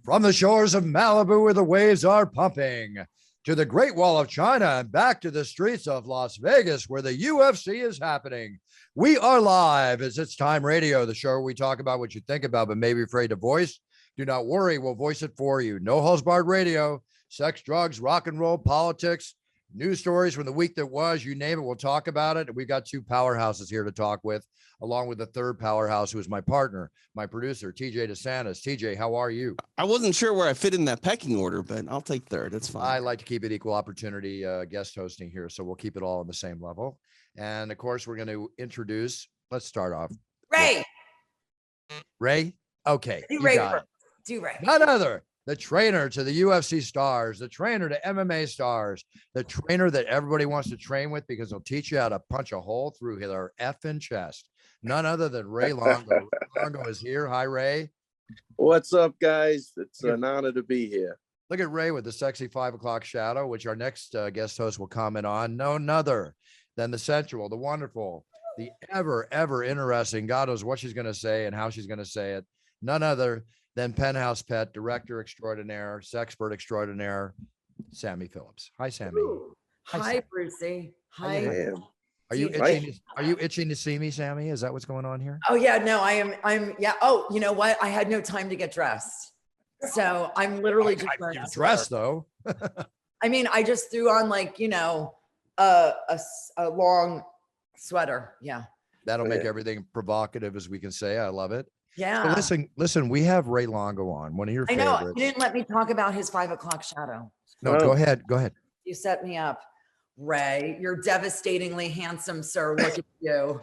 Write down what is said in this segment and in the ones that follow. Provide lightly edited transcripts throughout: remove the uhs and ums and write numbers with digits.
From the shores of Malibu where the waves are pumping, to the Great Wall of China and back to the streets of Las Vegas where the UFC is happening. We are live. It's Time Radio, the show where we talk about what you think about but may be afraid to voice. Do not worry, we'll voice it for you. No Holds Barred Radio, sex, drugs, rock and roll, politics, news stories from the week that was, you name it, we'll talk about it. We've got two powerhouses here to talk with, along with the third powerhouse, who is my partner, my producer, TJ DeSantis. TJ, how are you? I wasn't sure where I fit in that pecking order, but I'll take third. It's fine. I like to keep it equal opportunity guest hosting here, so we'll keep it all on the same level. And of course, we're going to introduce, let's start off. Ray. Ray? Okay. Do Ray first. Do Ray. None other. The trainer to the UFC stars, the trainer to MMA stars, the trainer that everybody wants to train with because he'll teach you how to punch a hole through their effing chest. None other than Ray Longo. Ray Longo is here. Hi, Ray. What's up, guys? It's an honor to be here. Look at Ray with the sexy 5 o'clock shadow, which our next guest host will comment on. No other than the sensual, the wonderful, the ever interesting. God knows what she's going to say and how she's going to say it. None other than Penthouse pet, director extraordinaire, sexpert extraordinaire, Sammy Phillips. Hi, Sammy. Hi, Brucey. Hi. Are you itching? Are you itching to see me, Sammy? Is that what's going on here? Oh yeah, no, I'm. Yeah. Oh, you know what? I had no time to get dressed, so I'm literally just dressed though. I mean, I just threw on a long sweater. Yeah. That'll make everything provocative, as we can say. I love it. Yeah. So listen. We have Ray Longo on, one of your favorites. I know. You didn't let me talk about his 5 o'clock shadow. No, go ahead. You set me up, Ray. You're devastatingly handsome, sir. Look at you.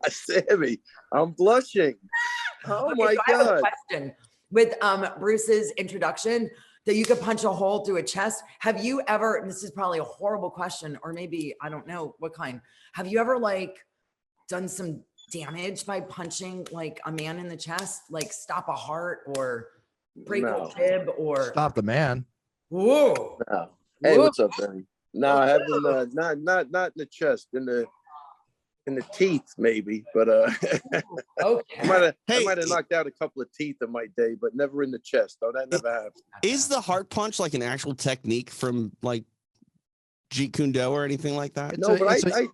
Sammy, I'm blushing. Oh my I have a God. question with Bruce's introduction that you could punch a hole through a chest. Have you ever, and this is probably a horrible question, or maybe I don't know what kind. Have you ever done some damage by punching a man in the chest, stop a heart or break a rib or stop the man? Whoa. No. Hey, what's up, Benny? No, I haven't. Not in the chest, in the teeth, maybe. But okay. I might have knocked out a couple of teeth in my day, but never in the chest. Oh, that never happened. Is the heart punch an actual technique from Jeet Kune Do or anything like that? No, but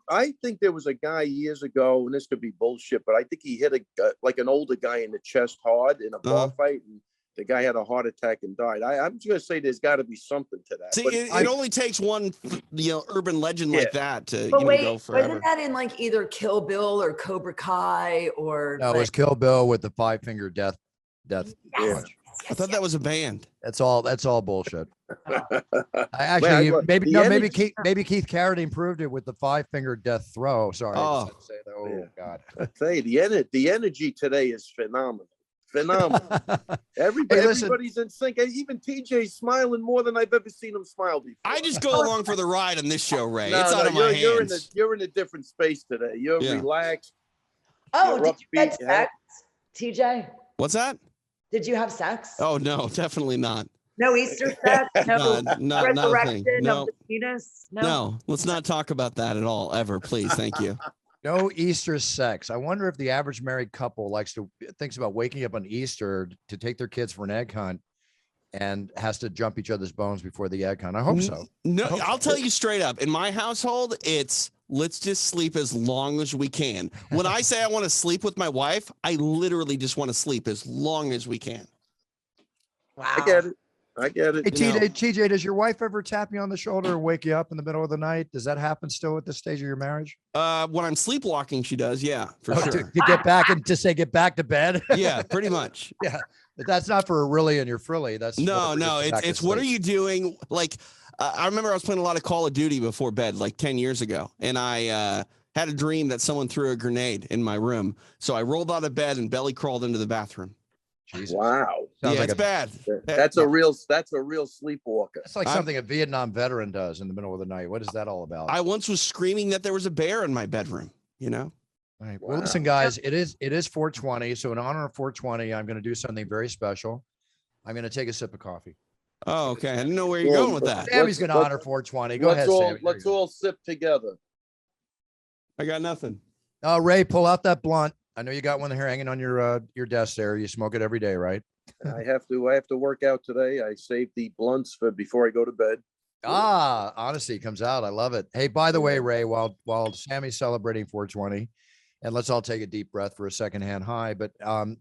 I think there was a guy years ago, and this could be bullshit, but I think he hit an older guy in the chest hard in a bar fight, and the guy had a heart attack and died. I'm just gonna say there's got to be something to that. See, it only takes one, urban legend like that to go forever. Wasn't that in either Kill Bill or Cobra Kai or? No, it was Kill Bill with the 5-finger death. Yes. Punch. I thought that was a band. That's all bullshit. Maybe Keith Carradine proved it with the 5-finger death throw. Sorry. Oh, God. I tell you, the energy today is phenomenal. Everybody's in sync. Even TJ's smiling more than I've ever seen him smile before. I just go along for the ride on this show, Ray. It's out of my hands. You're in a different space today. You're relaxed. Oh, did you get sex, TJ? What's that? Did you have sex? Oh no, definitely not. No Easter sex? No, resurrection of the penis? No, let's not talk about that at all, ever, please. Thank you. No Easter sex. I wonder if the average married couple thinks about waking up on Easter to take their kids for an egg hunt and has to jump each other's bones before the egg hunt. I hope so. No, I'll tell you straight up. In my household, it's let's just sleep as long as we can. When I say I want to sleep with my wife, I literally just want to sleep as long as we can. Wow. I get it. Hey, TJ, does your wife ever tap you on the shoulder or wake you up in the middle of the night? Does that happen still at this stage of your marriage? When I'm sleepwalking, she does. Yeah, for sure. To get back and to say, get back to bed. Yeah, pretty much. Yeah. But that's not for a really and you're frilly. That's no. It's what are you doing? I remember I was playing a lot of Call of Duty before bed, 10 years ago. And I had a dream that someone threw a grenade in my room. So I rolled out of bed and belly crawled into the bathroom. Jesus. Wow. Sounds it's bad. That's a real sleepwalker. It's like something a Vietnam veteran does in the middle of the night. What is that all about? I once was screaming that there was a bear in my bedroom, All right. Wow. Well, listen, guys, it is 420. So in honor of 420, I'm going to do something very special. I'm going to take a sip of coffee. Oh, okay. I didn't know where you're going with that. Sammy's going to honor 420. Go ahead, Sammy. Let's all sip together. I got nothing. Ray, pull out that blunt. I know you got one here hanging on your desk there. You smoke it every day, right? I have to work out today. I saved the blunts for before I go to bed. Ah, honesty comes out. I love it. Hey, by the way, Ray, while Sammy's celebrating 420, and let's all take a deep breath for a secondhand high, but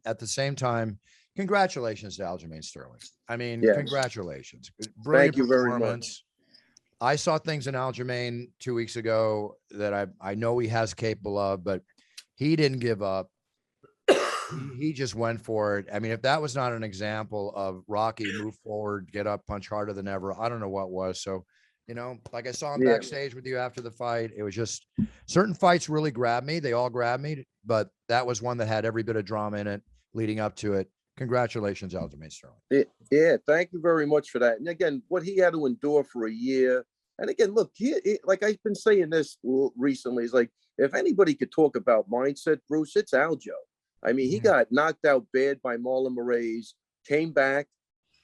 at the same time, congratulations to Aljamain Sterling. I mean, Yes. congratulations. Brilliant Thank you very performance. I saw things in Aljamain 2 weeks ago that I know he has capable of, but he didn't give up. He just went for it. I mean, if that was not an example of Rocky move forward, get up, punch harder than ever, I don't know what was. So, you know, like I saw him Yeah. backstage with you after the fight. It was just certain fights really grabbed me. They all grabbed me, but that was one that had every bit of drama in it leading up to it. Congratulations, Aljamain Sterling. Yeah, thank you very much for that. And again, what he had to endure for a year. And again, look, like I've been saying this recently, is like, if anybody could talk about mindset, Bruce, it's Aljo. I mean, he got knocked out bad by Marlon Moraes, came back,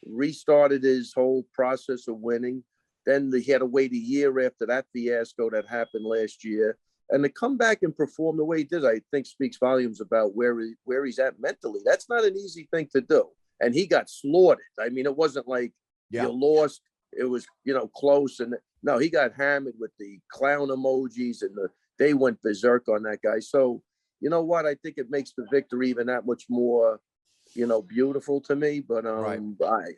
restarted his whole process of winning. Then he had to wait a year after that fiasco that happened last year. And to come back and perform the way he did, I think speaks volumes about where he's at mentally. That's not an easy thing to do. And he got slaughtered. I mean, it wasn't like you lost. It was, close. And no, he got hammered with the clown emojis and they went berserk on that guy. So, you know what? I think it makes the victory even that much more, beautiful to me. But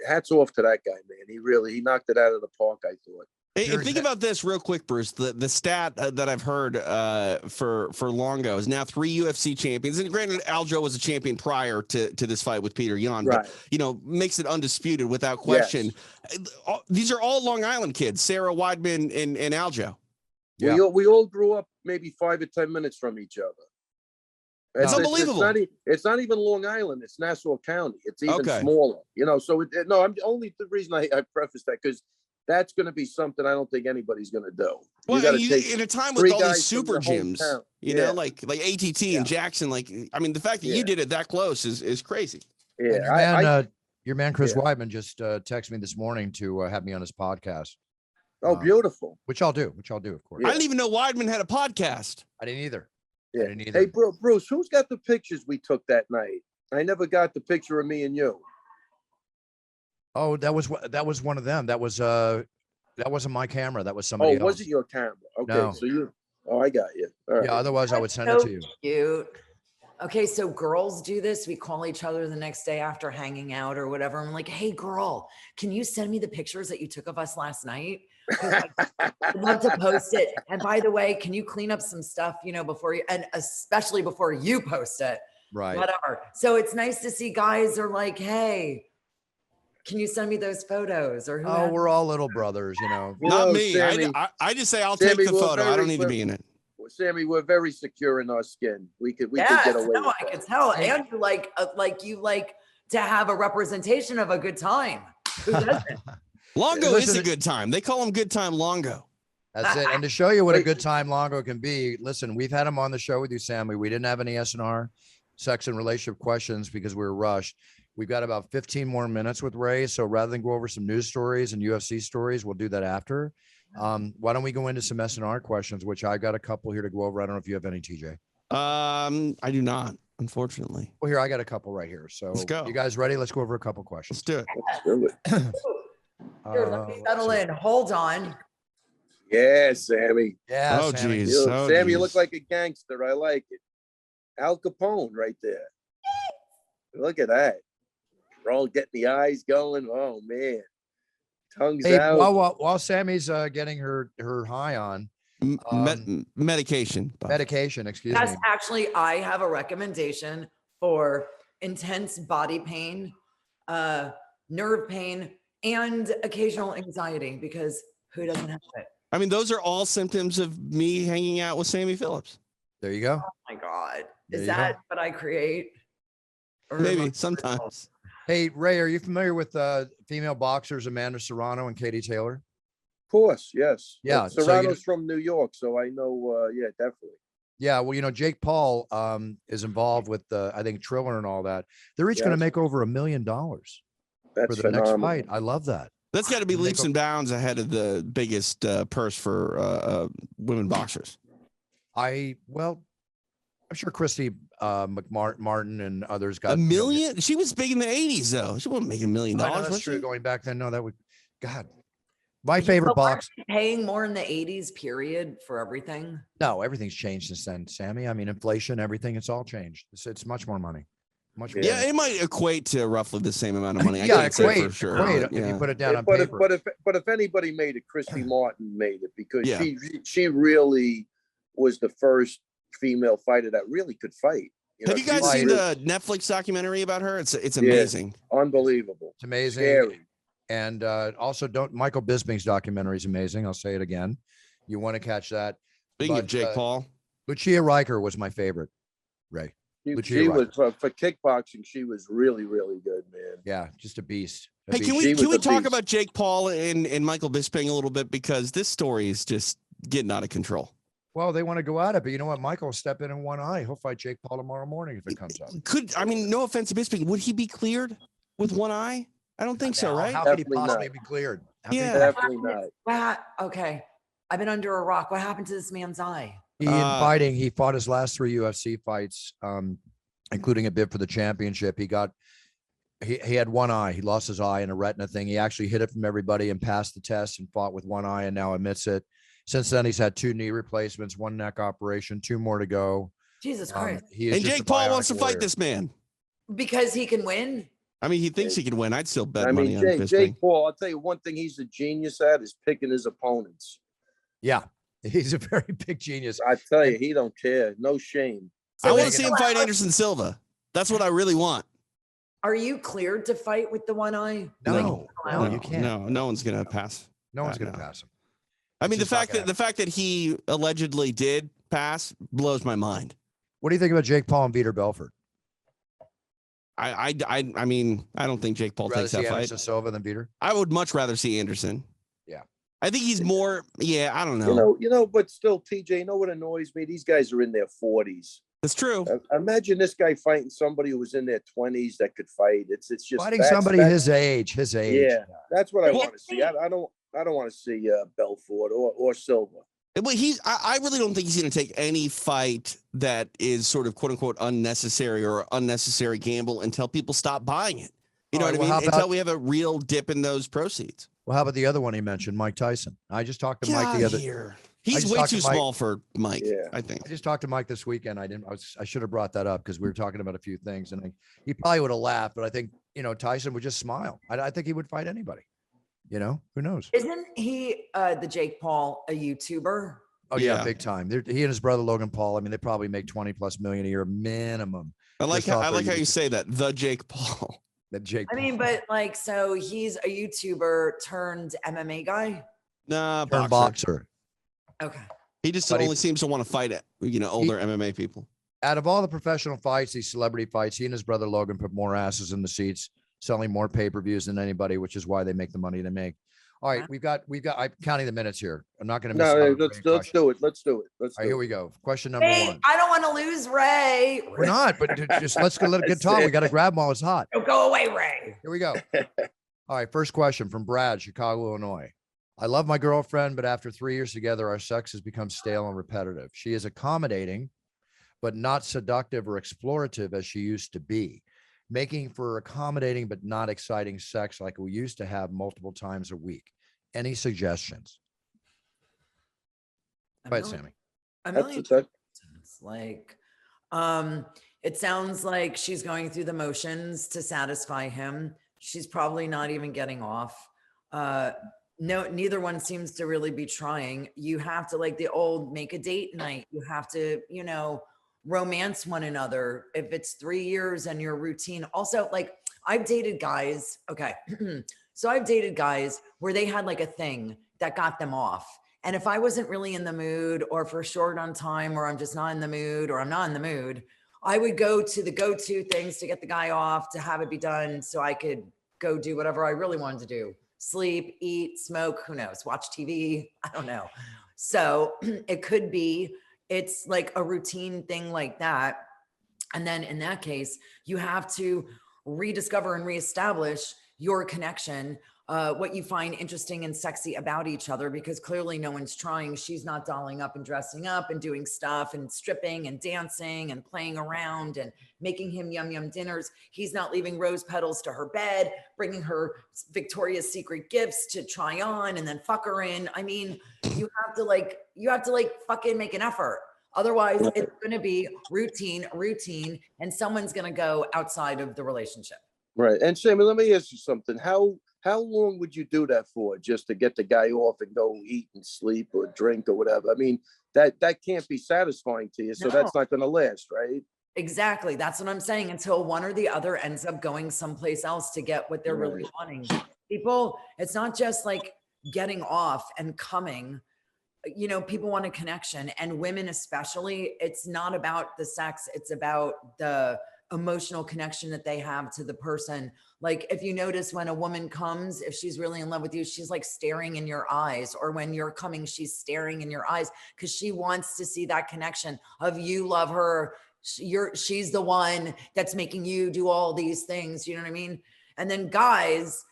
hats off to that guy, man. He knocked it out of the park, I thought. Hey, think about this real quick, Bruce. The stat that I've heard for Longo is now 3 UFC champions. And granted, Aljo was a champion prior to this fight with Peter Yan, but makes it undisputed without question. Yes. These are all Long Island kids, Sarah Weidman and Aljo. Yeah. We all grew up maybe 5 or 10 minutes from each other. It's unbelievable. It's not even Long Island. It's Nassau County. It's even smaller. So I'm only the reason I preface that because that's going to be something I don't think anybody's going to do. Well, in a time with all these super gyms, like ATT and Jackson, the fact that you did it that close is crazy. Yeah, your man Chris Weidman just texted me this morning to have me on his podcast. Oh, beautiful. Which I'll do, of course. I didn't even know Weidman had a podcast. I didn't either. Yeah. Hey, Bruce, who's got the pictures we took that night? I never got the picture of me and you. Oh, that was one of them. That wasn't my camera. That was somebody else. Was it your camera? Okay, no. So I got you. All right. Yeah, otherwise I would send it to you. Cute. Okay, so girls do this. We call each other the next day after hanging out or whatever. I'm like, hey, girl, can you send me the pictures that you took of us last night? I'd love to post it. And by the way, can you clean up some stuff, before you, and especially before you post it? Right. Whatever. So it's nice to see guys are like, hey, can you send me those photos? Or we're all little brothers, Not me. Sammy, I just say I'll take the photo. I don't need to be in it. Sammy, we're very secure in our skin. We could get away with that. I could tell. And you like to have a representation of a good time. Who doesn't? Longo is a good time. They call him Good Time Longo. That's it. And to show you what a good time Longo can be, listen, we've had him on the show with you, Sammy. We didn't have any S&R, sex and relationship questions because we were rushed. We've got about 15 more minutes with Ray. So rather than go over some news stories and UFC stories, we'll do that after. Why don't we go into some S&R questions, which I got a couple here to go over. I don't know if you have any, TJ. I do not, unfortunately. Well, here, I got a couple right here. So let's go. You guys ready? Let's go over a couple questions. Let's do it. Here, let me settle in. Hold on. Yeah, Sammy. Yeah. Oh, Sammy. geez. Sammy, you look like a gangster. I like it. Al Capone right there. Look at that. We're all getting the eyes going. Oh, man. Tongues out. While Sammy's getting her high on. Medication. Medication, excuse me. Yes, actually, I have a recommendation for intense body pain, nerve pain, and occasional anxiety, because who doesn't have it? I mean, those are all symptoms of me hanging out with Sammy Phillips. There you go. Oh my God. Is that what I create? Or maybe sometimes. Hey, Ray, are you familiar with female boxers Amanda Serrano and Katie Taylor? Of course, yes. Yeah. Serrano's from New York, so I know, definitely. Yeah, well, Jake Paul is involved with I think Triller and all that. They're each going to make over $1 million for the next fight. I love that. That's got to be leaps and bounds ahead of the biggest purse for women boxers. I I'm sure Christy Martin and others got $1 million. She was big in the 80s, though. She wasn't making $1 million. I know, that's was true. she? Going back then, no, that would, God, my favorite box. Paying more in the 80s period for everything. No, everything's changed since then, Sammy. I mean, inflation, everything, it's all changed. It's much more money. Much more. Yeah, money. it might equate to roughly the same amount of money. I Yeah, can't say equate, for sure. equate but, if you put it down on But paper. if anybody made it, Christy Martin made it, because Yeah. she really was the first female fighter that really could fight. Have you guys seen the Netflix documentary about her? It's amazing. Unbelievable. It's amazing. Scary. And also, Michael Bisping's documentary is amazing. I'll say it again. You want to catch that. Speaking of Jake Paul, Lucia Riker was my favorite, Ray. She was for kickboxing. She was really, really good, man. Yeah, just a beast. hey, can we talk about Jake Paul and Michael Bisping a little bit, because this story is just getting out of control. Well, they want to go at it, but you know what? Michael will step in one eye. He'll fight Jake Paul tomorrow morning if it comes up. No offense to Bisping, would he be cleared with one eye? I don't think so, right? How could he Definitely possibly not. be cleared? Definitely not. Okay. I've been under a rock. What happened to this man's eye? He fought his last 3 UFC fights, including a bid for the championship. He had one eye. He lost his eye in a retina thing. He actually hid it from everybody and passed the test and fought with one eye and now admits it. Since then, he's had 2 knee replacements, 1 neck operation, 2 more to go. Jesus Christ. And Jake Paul wants to fight this man. Because he can win? I mean, he thinks he can win. I'd still bet money on Bisping. Jake Paul, I'll tell you one thing he's a genius at is picking his opponents. Yeah, he's a very big genius. I tell you, he don't care. No shame. I want to see him fight Anderson Silva. That's what I really want. Are you cleared to fight with the one eye? No, you can't. No one's going to pass. No one's going to pass him. I mean, the fact that he allegedly did pass blows my mind. What do you think about Jake Paul and Vitor Belfort? I mean, I don't think Jake Paul takes that fight. Anderson Silva than Vitor? I would much rather see Anderson. Yeah. I think he's more, I don't know. But still, TJ, you know what annoys me? These guys are in their 40s. That's true. Imagine this guy fighting somebody who was in their 20s that could fight. It's just fighting somebody his age. Yeah, that's what I want to see. I don't want to see Belfort or Silva. But I really don't think he's going to take any fight that is sort of quote unquote unnecessary or unnecessary gamble until people stop buying it. You know what I mean? Until we have a real dip in those proceeds. Well, how about the other one he mentioned, Mike Tyson? I just talked to Mike the other year. He's way too small for Mike, yeah. I think. I just talked to Mike this weekend. I should have brought that up because we were talking about a few things, and he probably would have laughed, but I think, Tyson would just smile. I think he would fight anybody. Who knows? Isn't he the Jake Paul a YouTuber? Oh yeah, big time. He and his brother Logan Paul. I mean, they probably make 20+ million a year minimum. I like how you say that. The Jake Paul. The Jake. I mean, but so he's a YouTuber turned MMA guy. Nah, boxer. Okay. He just only seems to want to fight older MMA people. Out of all the professional fights, these celebrity fights, he and his brother Logan put more asses in the seats, selling more pay-per-views than anybody, which is why they make the money they make. All right, we've got. I'm counting the minutes here. I'm not going to miss. No, let's do it. All right, here we go. Question number 1. I don't want to lose Ray. We're not, but just let's go. Let it get talk. We got to grab them while it's hot. Don't go away, Ray. Here we go. All right, first question from Brad, Chicago, Illinois. I love my girlfriend, but after 3 years together, our sex has become stale and repetitive. She is accommodating, but not seductive or explorative as she used to be, making for accommodating but not exciting sex like we used to have multiple times a week. Any suggestions? Go ahead, Sammy. It sounds like she's going through the motions to satisfy him. She's probably not even getting off. No, neither one seems to really be trying. You have to, like the old make a date night. You have to, romance one another. If it's 3 years and your routine. Also, like I've dated guys. Okay. So I've dated guys where they had like a thing that got them off. And if I wasn't really in the mood or for short on time, or I'm just not in the mood or I'm not in the mood, I would go to the go-to things to get the guy off, to have it be done so I could go do whatever I really wanted to do. Sleep, eat, smoke, who knows, watch TV. I don't know. So it could be, it's like a routine thing like that. And then in that case, you have to rediscover and reestablish your connection, what you find interesting and sexy about each other, because clearly no one's trying. She's not dolling up and dressing up and doing stuff and stripping and dancing and playing around and making him yum yum dinners. He's not leaving rose petals to her bed, bringing her Victoria's Secret gifts to try on and then fuck her in. I mean, you have to like fucking make an effort. Otherwise, it's going to be routine, and someone's going to go outside of the relationship. Right. And Sammy, let me ask you something. How long would you do that for, just to get the guy off and go eat and sleep or drink or whatever? I mean, that can't be satisfying to you. So that's not going to last, right? Exactly. That's what I'm saying. Until one or the other ends up going someplace else to get what they're really wanting. People, it's not just like getting off and coming. You know, people want a connection, and women especially. It's not about the sex. It's about the emotional connection that they have to the person. Like, if you notice, when a woman comes, if she's really in love with you, she's like staring in your eyes, or when you're coming, she's staring in your eyes, because she wants to see that connection of you love her. She's the one that's making you do all these things. You know what I mean? And then guys,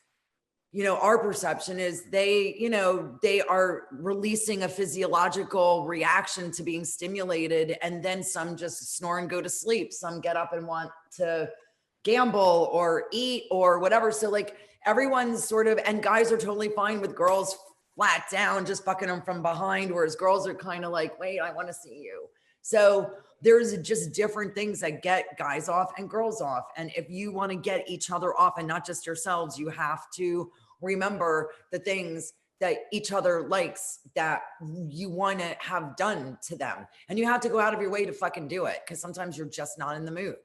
you know, our perception is they are releasing a physiological reaction to being stimulated, and then some just snore and go to sleep. Some get up and want to gamble or eat or whatever. So like, everyone's sort of, and guys are totally fine with girls flat down, just fucking them from behind, whereas girls are kind of like, wait, I want to see you. So there's just different things that get guys off and girls off. And if you want to get each other off and not just yourselves, you have to remember the things that each other likes that you want to have done to them. And you have to go out of your way to fucking do it, because sometimes you're just not in the mood.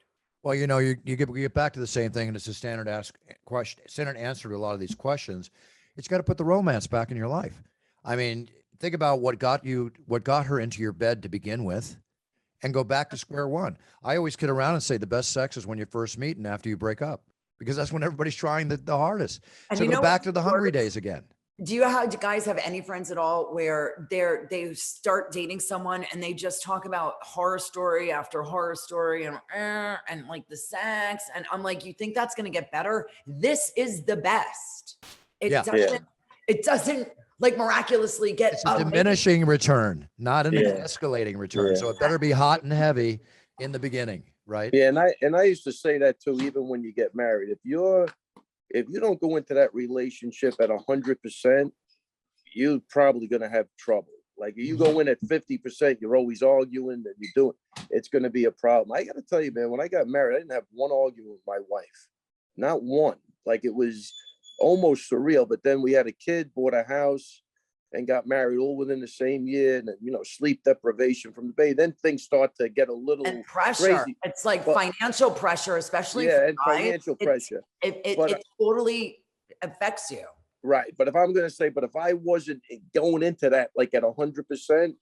Well, you know, you get back to the same thing, and it's a standard answer to a lot of these questions. It's got to put the romance back in your life. I mean, think about what got her into your bed to begin with, and go back to square one. I always kid around and say the best sex is when you first meet and after you break up, because that's when everybody's trying the hardest. And so go back to the hungry days again. Do you guys have any friends at all where they start dating someone and they just talk about horror story after horror story and like the sex? And I'm like, you think that's going to get better? This is the best. It doesn't like miraculously get it's a diminishing return, not an escalating return. So it better be hot and heavy in the beginning, right? Yeah, and I used to say that too, even when you get married. If you don't go into that relationship at 100%, you're probably gonna have trouble. Like, if you go in at 50%, you're always arguing, and it's gonna be a problem. I gotta tell you, man, when I got married, I didn't have one argument with my wife, not one. Like, it was almost surreal. But then we had a kid, bought a house, and got married all within the same year. And sleep deprivation from the baby. Then things start to get a little and pressure. Crazy. It's like financial pressure, especially and financial pressure. It totally affects you. Right. But if I wasn't going into that like at 100%,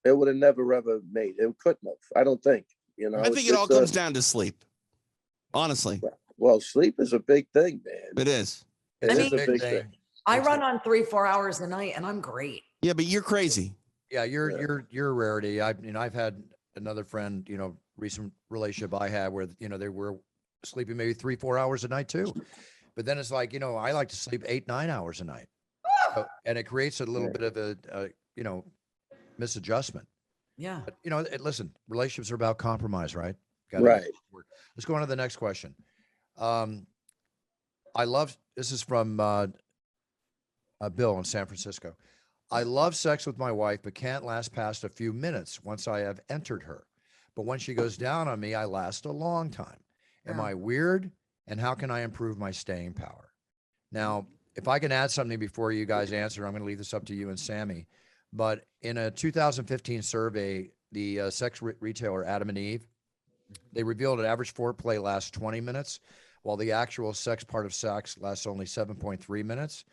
it would have never ever made it. Couldn't have. I don't think. I think it all comes down to sleep. Honestly. Well, sleep is a big thing, man. It is. I mean, a big thing. I run on 3-4 hours a night, and I'm great. Yeah, but you're crazy. Yeah, you're a rarity. I've had another friend, recent relationship I had where they were sleeping maybe 3-4 hours a night too, but then it's like I like to sleep 8-9 hours a night, and it creates a little bit of a misadjustment. Yeah. But, listen, relationships are about compromise, right? Right. Let's go on to the next question. This is from Bill in San Francisco. I love sex with my wife, but can't last past a few minutes once I have entered her. But when she goes down on me, I last a long time. Am I weird? And how can I improve my staying power? Now, if I can add something before you guys answer, I'm going to leave this up to you and Sammy. But in a 2015 survey, the sex retailer Adam and Eve, they revealed an average foreplay lasts 20 minutes, while the actual sex part of sex lasts only 7.3 minutes.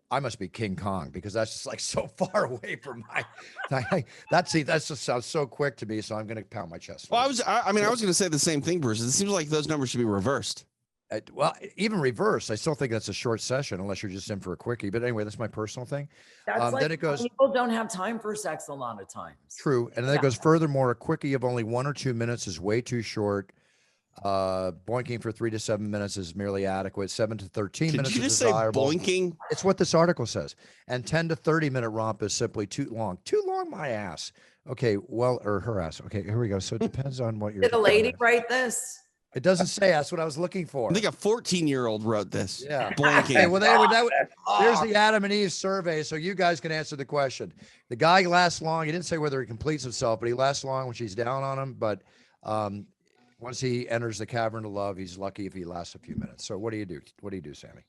I must be King Kong, because that's just like so far away from that just sounds so quick to me. So I'm going to pound my chest. Well, I was going to say the same thing, Bruce. It seems like those numbers should be reversed. Well, even reversed, I still think that's a short session unless you're just in for a quickie. But anyway, that's my personal thing. That's then it goes. People don't have time for sex a lot of times. True, and then it goes. Furthermore, a quickie of only 1 or 2 minutes is way too short. Boinking for 3 to 7 minutes is merely adequate. 7 to 13 minutes Did you is just say desirable. boinking? It's what this article says. And 10 to 30-minute romp is simply too long. Too long, my ass. Okay, well, or her ass. Okay, here we go. So it depends on what you're. Did a lady write this? It doesn't say. That's what I was looking for. I think a 14-year-old wrote this. Yeah. Boinking. Okay, well, there's the Adam and Eve survey, so you guys can answer the question. The guy lasts long. He didn't say whether he completes himself, but he lasts long when she's down on him. But once he enters the cavern of love, he's lucky if he lasts a few minutes. So what do you do? What do you do, Sammy?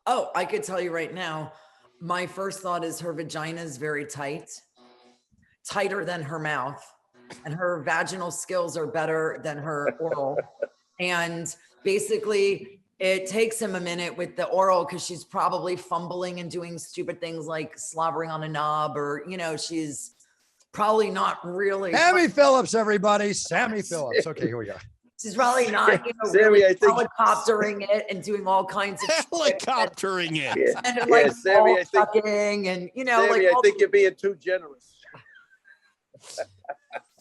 Oh, I could tell you right now, my first thought is her vagina is very tight, tighter than her mouth, and her vaginal skills are better than her oral. And basically, it takes him a minute with the oral because she's probably fumbling and doing stupid things like slobbering on a knob, or, you know, she's probably not really. Sammy Phillips, everybody. Sammy Phillips. Okay, here we go. She's probably not, you know, Sammy, really I think- helicoptering it and doing all kinds of Helicoptering it. Yeah. and Yeah, like Sammy, I think- sucking and, you know, Sammy, like I think you're being too generous.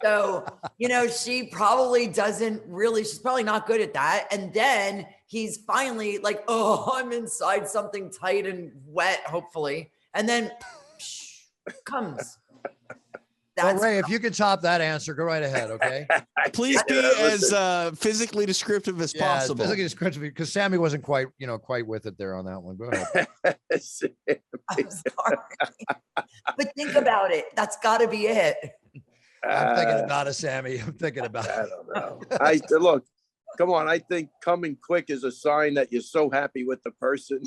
so, you know, she probably doesn't really, she's probably not good at that. And then he's finally like, oh, I'm inside something tight and wet, hopefully. And then comes. Well, Ray, if you can top that answer, go right ahead, okay? Please be as physically descriptive as possible. Physically descriptive, because Sammy wasn't quite with it there on that one. Go ahead. I'm sorry. But think about it. That's got to be it. I'm thinking about it, Sammy. I'm thinking about it. I don't know. Look, come on. I think coming quick is a sign that you're so happy with the person.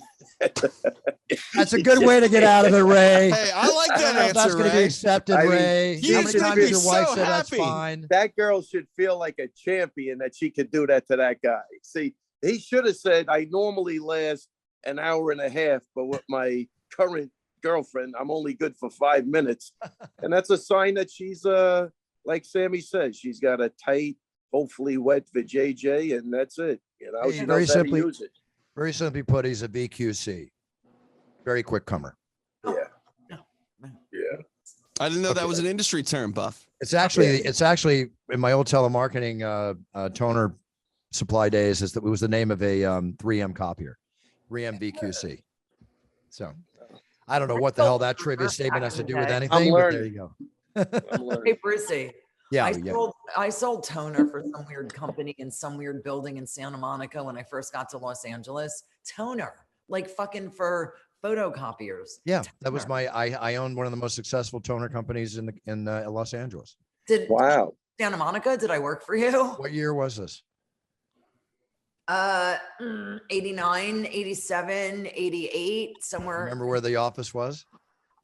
That's a good way to get out of it, Ray. Hey, I like I don't that know if that's answer, going to be Ray. accepted, I mean, Ray. you How many should times be your wife so said that's happy. fine? That girl should feel like a champion that she could do that to that guy. See, he should have said, I normally last an hour and a half, but with my current girlfriend, I'm only good for 5 minutes. And that's a sign that she's, like Sammy says, she's got a tight, hopefully wet vajayjay, and that's it. You know, Hey, she very knows how to simply- use it. Very simply put, he's a BQC. Very quick comer. Yeah. No. Yeah. I didn't know that was an industry term, Buff. It's actually in my old telemarketing toner supply days. It was the name of a 3M copier, 3M BQC. So I don't know what the hell that trivia statement has to do with anything, but there you go. I'm learning. Hey, Brucey. Yeah, I sold toner for some weird company in some weird building in Santa Monica when I first got to Los Angeles. Toner, like fucking for photocopiers. yeah. That was I owned one of the most successful toner companies in Los Angeles. Wow. Santa Monica, did I work for you? What year was this? 89, 87, 88, somewhere. Remember where the office was?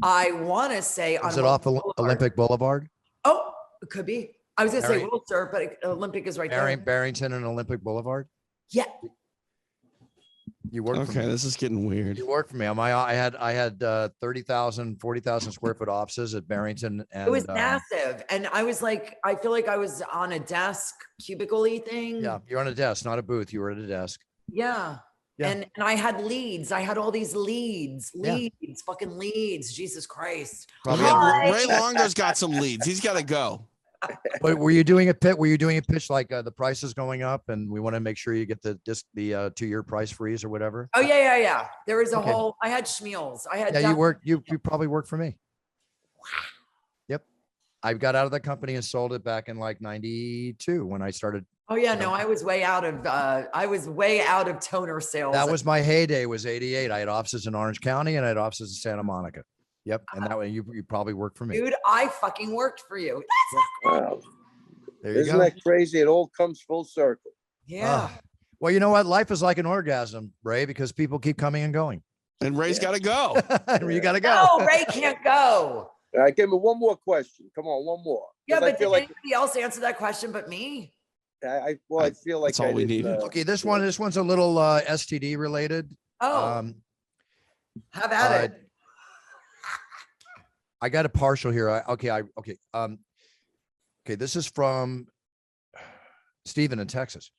I want to say Was on it off Boulevard. Olympic Boulevard? Oh, it could be. I was going to say Barry- Wilshire, but Olympic is right there. Barrington and Olympic Boulevard? Yeah. You worked for me. Okay, this is getting weird. You worked for me. I had 30,000, 40,000 square foot offices at Barrington. And It was massive. And I was like, I feel like I was on a desk, cubicle-y thing. yeah, you're on a desk, not a booth. You were at a desk. Yeah. Yeah. And I had leads. I had all these leads, Yeah. fucking leads. Jesus Christ. Probably Hi. Ray Longo's got some leads. He's got to go. But were you doing a pitch? Were you doing a pitch like the price is going up and we want to make sure you get the 2-year price freeze or whatever? Oh, yeah. There was a Okay. whole, I had schmeals. I had, Yeah, you probably worked for me. Yep. I got out of the company and sold it back in like 92 when I started. oh yeah, no, I was way out of toner sales. That was my heyday, was 88. I had offices in Orange County and I had offices in Santa Monica. Yep. And that way you probably worked for me. Dude, I fucking worked for you. Wow. There you Isn't go. that crazy? It all comes full circle. Yeah. Ah. Well, you know what? Life is like an orgasm, Ray, because people keep coming and going. And Ray's got to go. You got to go. No, Ray can't go. All right, give me one more question. Come on, one more. Yeah, 'Cause I but feel did like anybody else answer that question but me? I feel like That's all I we didn't, needed. Okay, this one's a little STD related. Oh, have at it. I got a partial here. Okay. This is from Steven in Texas.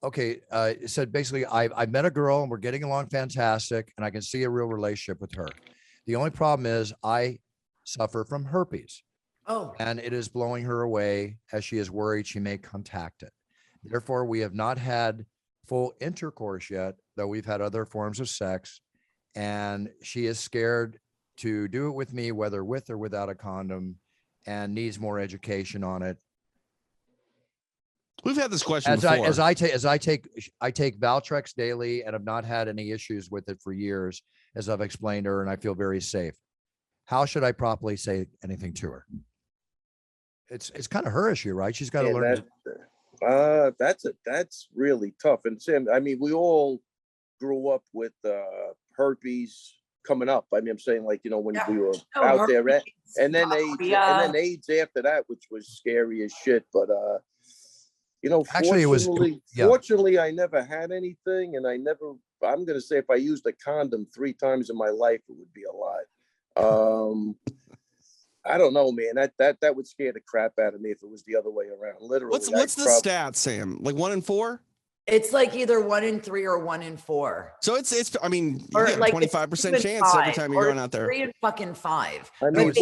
Okay. It said basically, I met a girl and we're getting along fantastic, and I can see a real relationship with her. The only problem is I suffer from herpes, Oh, and it is blowing her away as she is worried she may contact it. Therefore, we have not had full intercourse yet, though we've had other forms of sex. And she is scared to do it with me, whether with or without a condom, and needs more education on it. We've had this question As before. I take Valtrex daily and have not had any issues with it for years, as I've explained to her, and I feel very safe. How should I properly say anything to her? It's kind of her issue, right? She's got to learn. That's really tough. And Sam, I mean, we all grew up with herpes coming up. I mean, I'm saying, like, you know, when we were out there, and then AIDS after that, which was scary as shit. But you know, Actually, fortunately, I never had anything, and I'm gonna say if I used a condom 3 times in my life, it would be a lot. I don't know, man. That would scare the crap out of me if it was the other way around. Literally. What's the stat, Sam? Like 1 in 4? It's like either 1 in 3 or 1 in 4. So it's I mean, you Or get a like 25% chance every time you're going out there. 3 and fucking 5. I mean, it's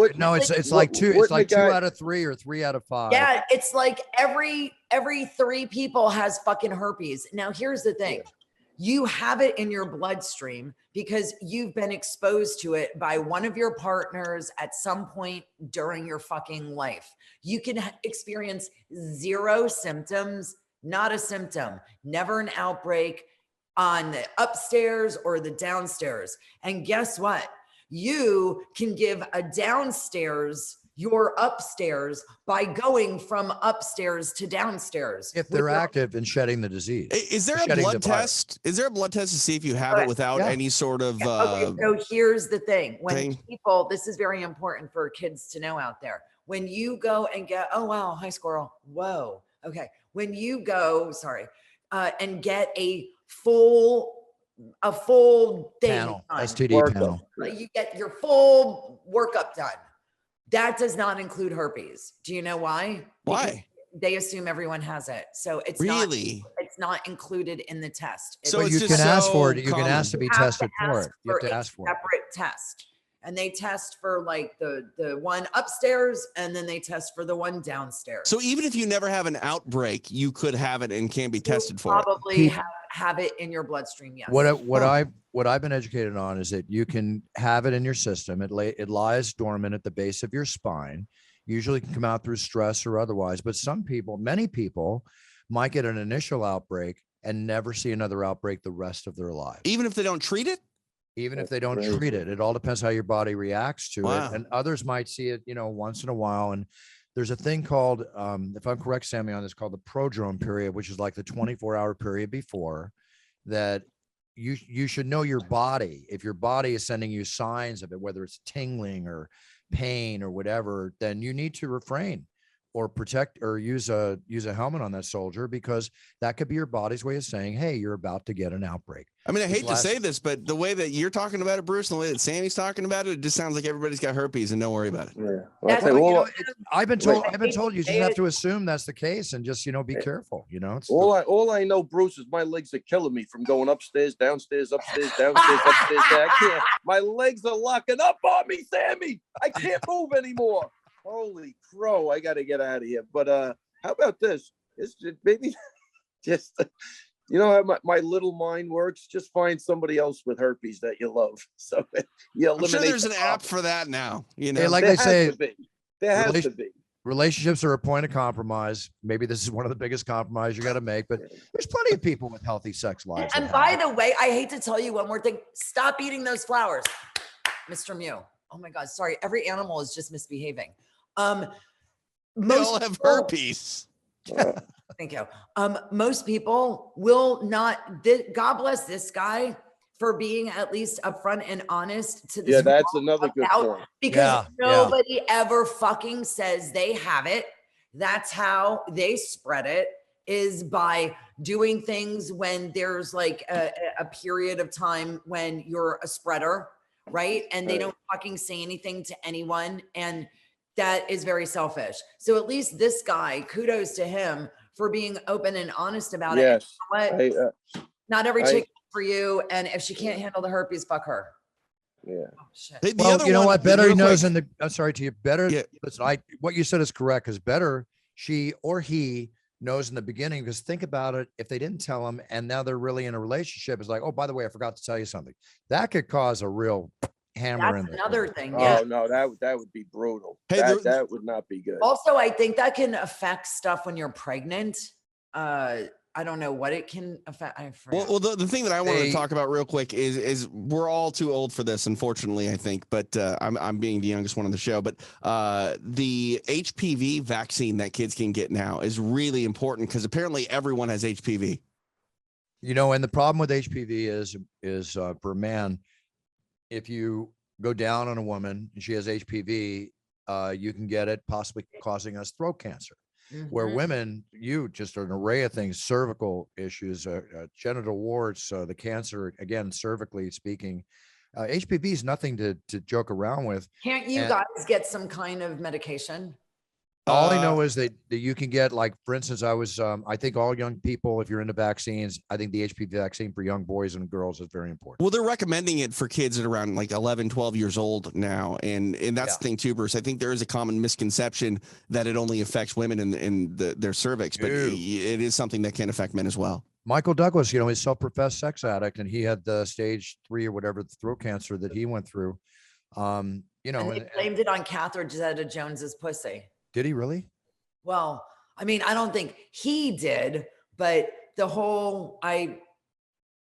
like 2. It's like 2 out of 3 or 3 out of 5. Yeah, it's like every 3 people has fucking herpes. Now, here's the thing. You have it in your bloodstream because you've been exposed to it by one of your partners at some point during your fucking life. You can experience 0 symptoms, not a symptom, never an outbreak on the upstairs or the downstairs. And guess what? You can give a downstairs your upstairs by going from upstairs to downstairs. If they're active in shedding the disease. Is there a blood test? Is there a blood test to see if you have it without any sort of okay, so here's the thing. When people, this is very important for kids to know out there. When you go and get, oh wow, hi squirrel. Whoa. Okay. When you go, and get a full thing panel, done, STD panel. You get your full workup done. That does not include herpes. Do you know why? Why? Because they assume everyone has it. So it's not included in the test. So you can ask for it. You can ask to be tested for it. You have to ask for it. Separate test. And they test for like the one upstairs, and then they test for the one downstairs. So even if you never have an outbreak, you could have it and can be tested for it. Probably have it in your bloodstream. Yes. What I've been educated on is that you can have it in your system. It lies dormant at the base of your spine. Usually can come out through stress or otherwise. But many people might get an initial outbreak and never see another outbreak the rest of their lives. Even if they don't treat it? Even if they don't treat it. It all depends how your body reacts to it. And others might see it, once in a while. And there's a thing called, if I'm correct, Sammy, on this, called the prodrome period, which is like the 24-hour period before that. You should know your body. If your body is sending you signs of it, whether it's tingling or pain or whatever, then you need to refrain or protect or use a helmet on that soldier, because that could be your body's way of saying, hey, you're about to get an outbreak. I mean, I hate to say this, but the way that you're talking about it, Bruce, and the way that Sammy's talking about it, it just sounds like everybody's got herpes and don't worry about it. Yeah. Well, I've been told you just have to assume that's the case and just, be careful, all I know, Bruce, is my legs are killing me from going upstairs, downstairs, upstairs, downstairs, upstairs. I can't. My legs are locking up on me, Sammy. I can't move anymore. Holy crow, I got to get out of here. But how about this? It's maybe just, how my little mind works. Just find somebody else with herpes that you love. So you eliminate. I'm sure there's an app for that now. Like they say, there has to be. Relationships are a point of compromise. Maybe this is one of the biggest compromises you got to make, but there's plenty of people with healthy sex lives. And by the way, I hate to tell you one more thing. Stop eating those flowers, Mr. Mew. Oh my God, sorry. Every animal is just misbehaving. Most all have herpes. Thank you. Most people will not. God bless this guy for being at least upfront and honest to this. Yeah, that's another good point. Because nobody ever fucking says they have it. That's how they spread it, is by doing things when there's like a period of time when you're a spreader, right? And they don't fucking say anything to anyone. And that is very selfish. So at least this guy, kudos to him for being open and honest about it. And you know what? Not every chick is for you. And if she can't handle the herpes, fuck her. Yeah. Oh, shit. Well, you know what? Better knows I'm sorry to you. Better. Yeah. Listen, what you said is correct, because better she or he knows in the beginning, because think about it, if they didn't tell them and now they're really in a relationship, it's like, oh, by the way, I forgot to tell you something. That could cause a real hammer That's in another the thing. Yeah. Oh no, that would be brutal. Hey, That would not be good. Also, I think that can affect stuff when you're pregnant. I don't know what it can affect. I forgot. Well, the thing that I wanted to talk about real quick is we're all too old for this, unfortunately, I think, but I'm being the youngest one on the show, but the HPV vaccine that kids can get now is really important because apparently everyone has HPV. You know, and the problem with HPV is for a man, if you go down on a woman and she has HPV, you can get it, possibly causing us throat cancer. Where women, you just an array of things, cervical issues, genital warts, the cancer, again, cervically speaking. HPV is nothing to joke around with. Can't you guys get some kind of medication? All I know is that you can get, like, for instance, I think all young people, if you're into vaccines, I think the HPV vaccine for young boys and girls is very important. Well, they're recommending it for kids at around like 11, 12 years old now. And that's the thing too, Bruce. I think there is a common misconception that it only affects women in their cervix, but it is something that can affect men as well. Michael Douglas, you know, he's self-professed sex addict, and he had the stage 3 or whatever, the throat cancer that he went through. You know, and they blamed it on Catherine Zeta-Jones's pussy. Did he really? Well, I mean, I don't think he did, but the whole,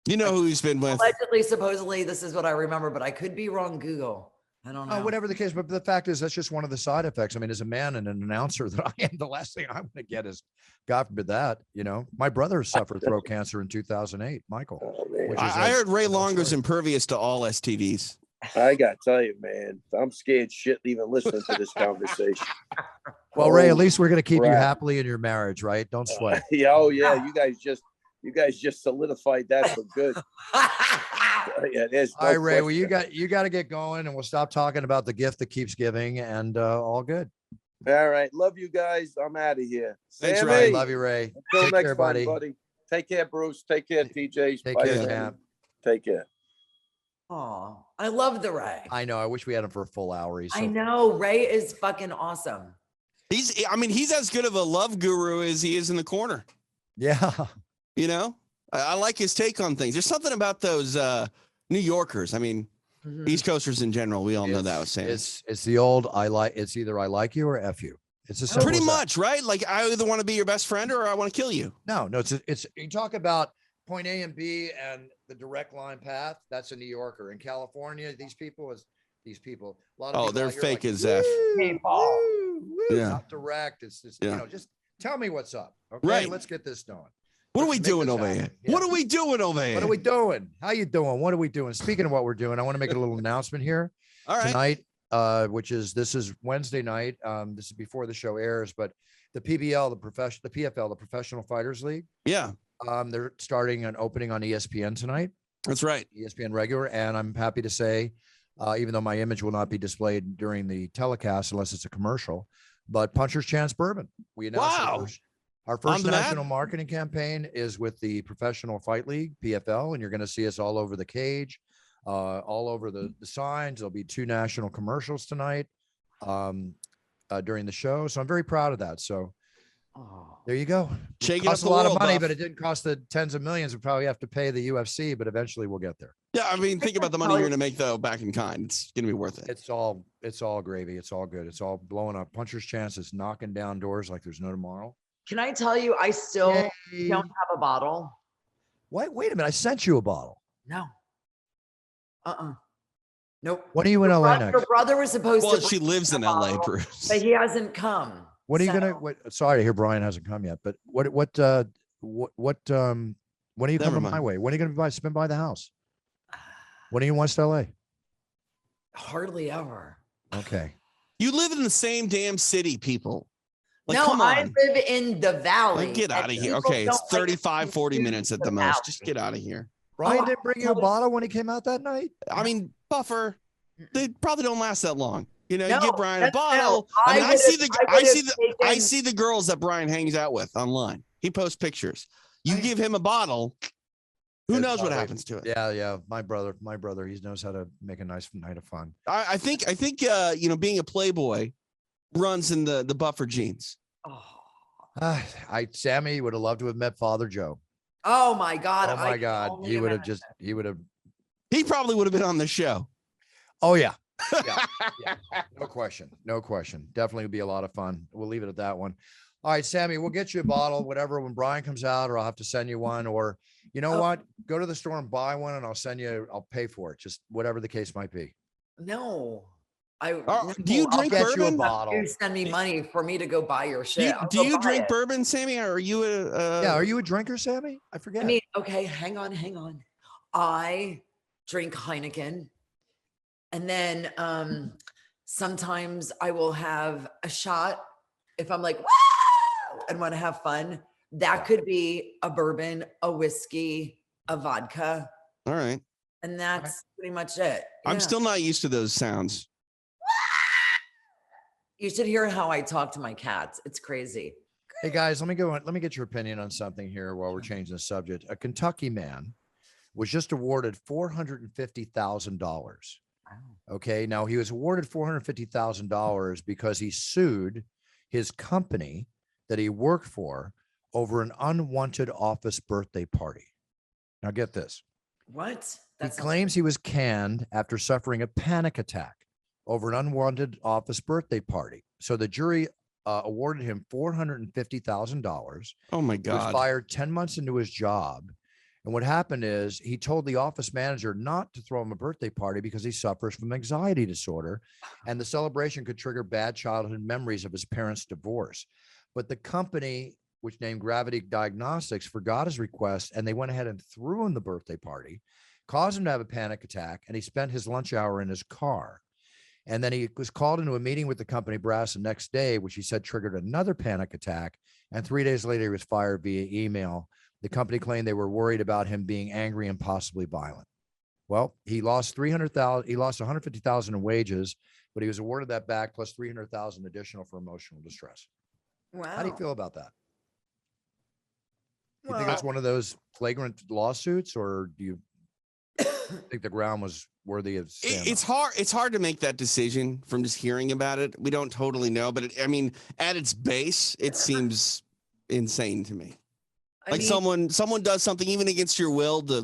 you know who he's been with? Allegedly, supposedly, this is what I remember, but I could be wrong. Google. I don't know. Whatever the case, but the fact is, that's just one of the side effects. I mean, as a man and an announcer that I am, the last thing I'm going to get is, God forbid that, you know, my brother suffered throat cancer in 2008, Michael. Oh, I heard Ray Longo's impervious to all STDs. I gotta tell you, man, I'm scared shit even listening to this conversation. Well, Ray, at least we're going to keep you happily in your marriage, right? Don't sweat. Yeah, oh yeah, you guys just solidified that for good. Yeah, there's no all right, Ray. question. Well, you got to get going, and we'll stop talking about the gift that keeps giving, and all good. All right, love you guys. I'm out of here. Thanks, Sammy, Ray. Love you, Ray. Until Take next care, time, buddy. Take care, Bruce. Take care, TJ. Take Bye, care, Sammy. Sam. Take care. Oh, I love the Ray. I know. I wish we had him for a full hour. I know. Ray is fucking awesome. He's as good of a love guru as he is in the corner. Yeah. You know, I like his take on things. There's something about those New Yorkers. I mean, East Coasters in general. We all know that was Sam. It's the old it's either I like you or F you. It's a pretty much, right? Like, I either want to be your best friend or I want to kill you. No, it's you talk about point A and B and the direct line path. That's a New Yorker. In California, these people, a lot of they're fake as F. Yeah, not direct. It's just, you know, just tell me what's up. Okay, right. Let's get this done. What are we doing over here? What are we doing over here? What are we doing? How you doing? What are we doing? Speaking of what we're doing, I want to make a little announcement here. All right. Tonight, this is Wednesday night. This is before the show airs, but the PFL, the Professional Fighters League. Yeah. They're starting an opening on ESPN tonight. That's right. ESPN regular. And I'm happy to say, even though my image will not be displayed during the telecast unless it's a commercial, but Puncher's Chance Bourbon. We announced our first national marketing campaign is with the Professional Fight League, PFL, and you're going to see us all over the cage, all over the signs. There'll be 2 national commercials tonight during the show. So I'm very proud of that. So there you go. It cost a lot of money, but it didn't cost the tens of millions. We probably have to pay the UFC, but eventually we'll get there. Yeah, I mean, think about the money you're going to make though back in kind. It's going to be worth it. It's all gravy. It's all good. It's all blowing up. Puncher's Chance is knocking down doors like there's no tomorrow. Can I tell you, I still don't have a bottle. Wait a minute. I sent you a bottle. No. Nope. When are you in LA next? Your brother was supposed to. Well, she lives in LA, Bruce. But he hasn't come. When are you gonna? Sorry to hear Brian hasn't come yet. But when are you coming my way? When are you gonna spin by the house? When are you in West LA? Hardly ever. Okay. You live in the same damn city, people. Like, no, I live in the valley. Get out of here. Okay, it's 35, 40 minutes at the most. Just get out of here. Brian didn't bring you a bottle when he came out that night? I mean, Buffer, they probably don't last that long. You know, you give Brian a bottle. No, I mean, I see the girls that Brian hangs out with online. He posts pictures. You give him a bottle, who knows what happens to it? Yeah. My brother, he knows how to make a nice night of fun. I think you know, being a playboy runs in the Buffer genes. Oh, Sammy would have loved to have met Father Joe. Oh my God. Oh my God. He would have He probably would have been on the show. Oh yeah. Yeah. No question. No question. Definitely would be a lot of fun. We'll leave it at that one. All right, Sammy, we'll get you a bottle, whatever, when Brian comes out, or I'll have to send you one, or you know what? Go to the store and buy one and I'll pay for it. Just whatever the case might be. No. Do you drink bourbon? You a bottle. You send me money for me to go buy your shit. Do you drink bourbon, Sammy? Or are you are you a drinker, Sammy? I forget. I mean, okay, hang on. I drink Heineken. And then sometimes I will have a shot if I'm like, woo, and want to have fun. That could be a bourbon, a whiskey, a vodka. All right. And that's pretty much it. Yeah. I'm still not used to those sounds. You should hear how I talk to my cats. It's crazy. Hey guys, let me get your opinion on something here while we're changing the subject. A Kentucky man was just awarded $450,000. Okay, now he was awarded $450,000 because he sued his company that he worked for over an unwanted office birthday party. Now get this. What? He claims he was canned after suffering a panic attack over an unwanted office birthday party. So the jury awarded him $450,000. Oh my God. He was fired 10 months into his job. And what happened is he told the office manager not to throw him a birthday party because he suffers from anxiety disorder, and the celebration could trigger bad childhood memories of his parents' divorce. But the company, which named Gravity Diagnostics, forgot his request, and they went ahead and threw him the birthday party, caused him to have a panic attack, and he spent his lunch hour in his car. And then he was called into a meeting with the company brass the next day, which he said triggered another panic attack. And 3 days later, he was fired via email. The company claimed they were worried about him being angry and possibly violent. Well, he lost $300,000. He lost $150,000 in wages, but he was awarded that back plus $300,000 additional for emotional distress. Wow. How do you feel about that? You think it's one of those flagrant lawsuits, or do you think the ground was worthy of stand-up? It's hard to make that decision from just hearing about it. We don't totally know, but at its base, it seems insane to me. Someone does something even against your will to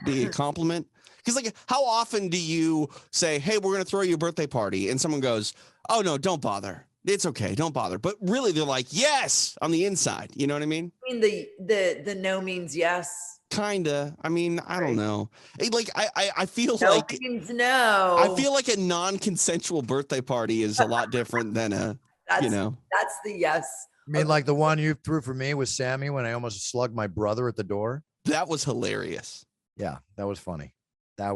be a compliment. Because how often do you say, "Hey, we're going to throw you a birthday party," and someone goes, "Oh no, don't bother. It's okay, don't bother." But really, they're like, "Yes," on the inside. You know what I mean? I mean, the no means yes. Kinda. I don't know. I feel no like means no. I feel like a non-consensual birthday party is a lot different than that's the yes. I mean, like the one you threw for me with Sammy when I almost slugged my brother at the door. That was hilarious. Yeah, that was funny. I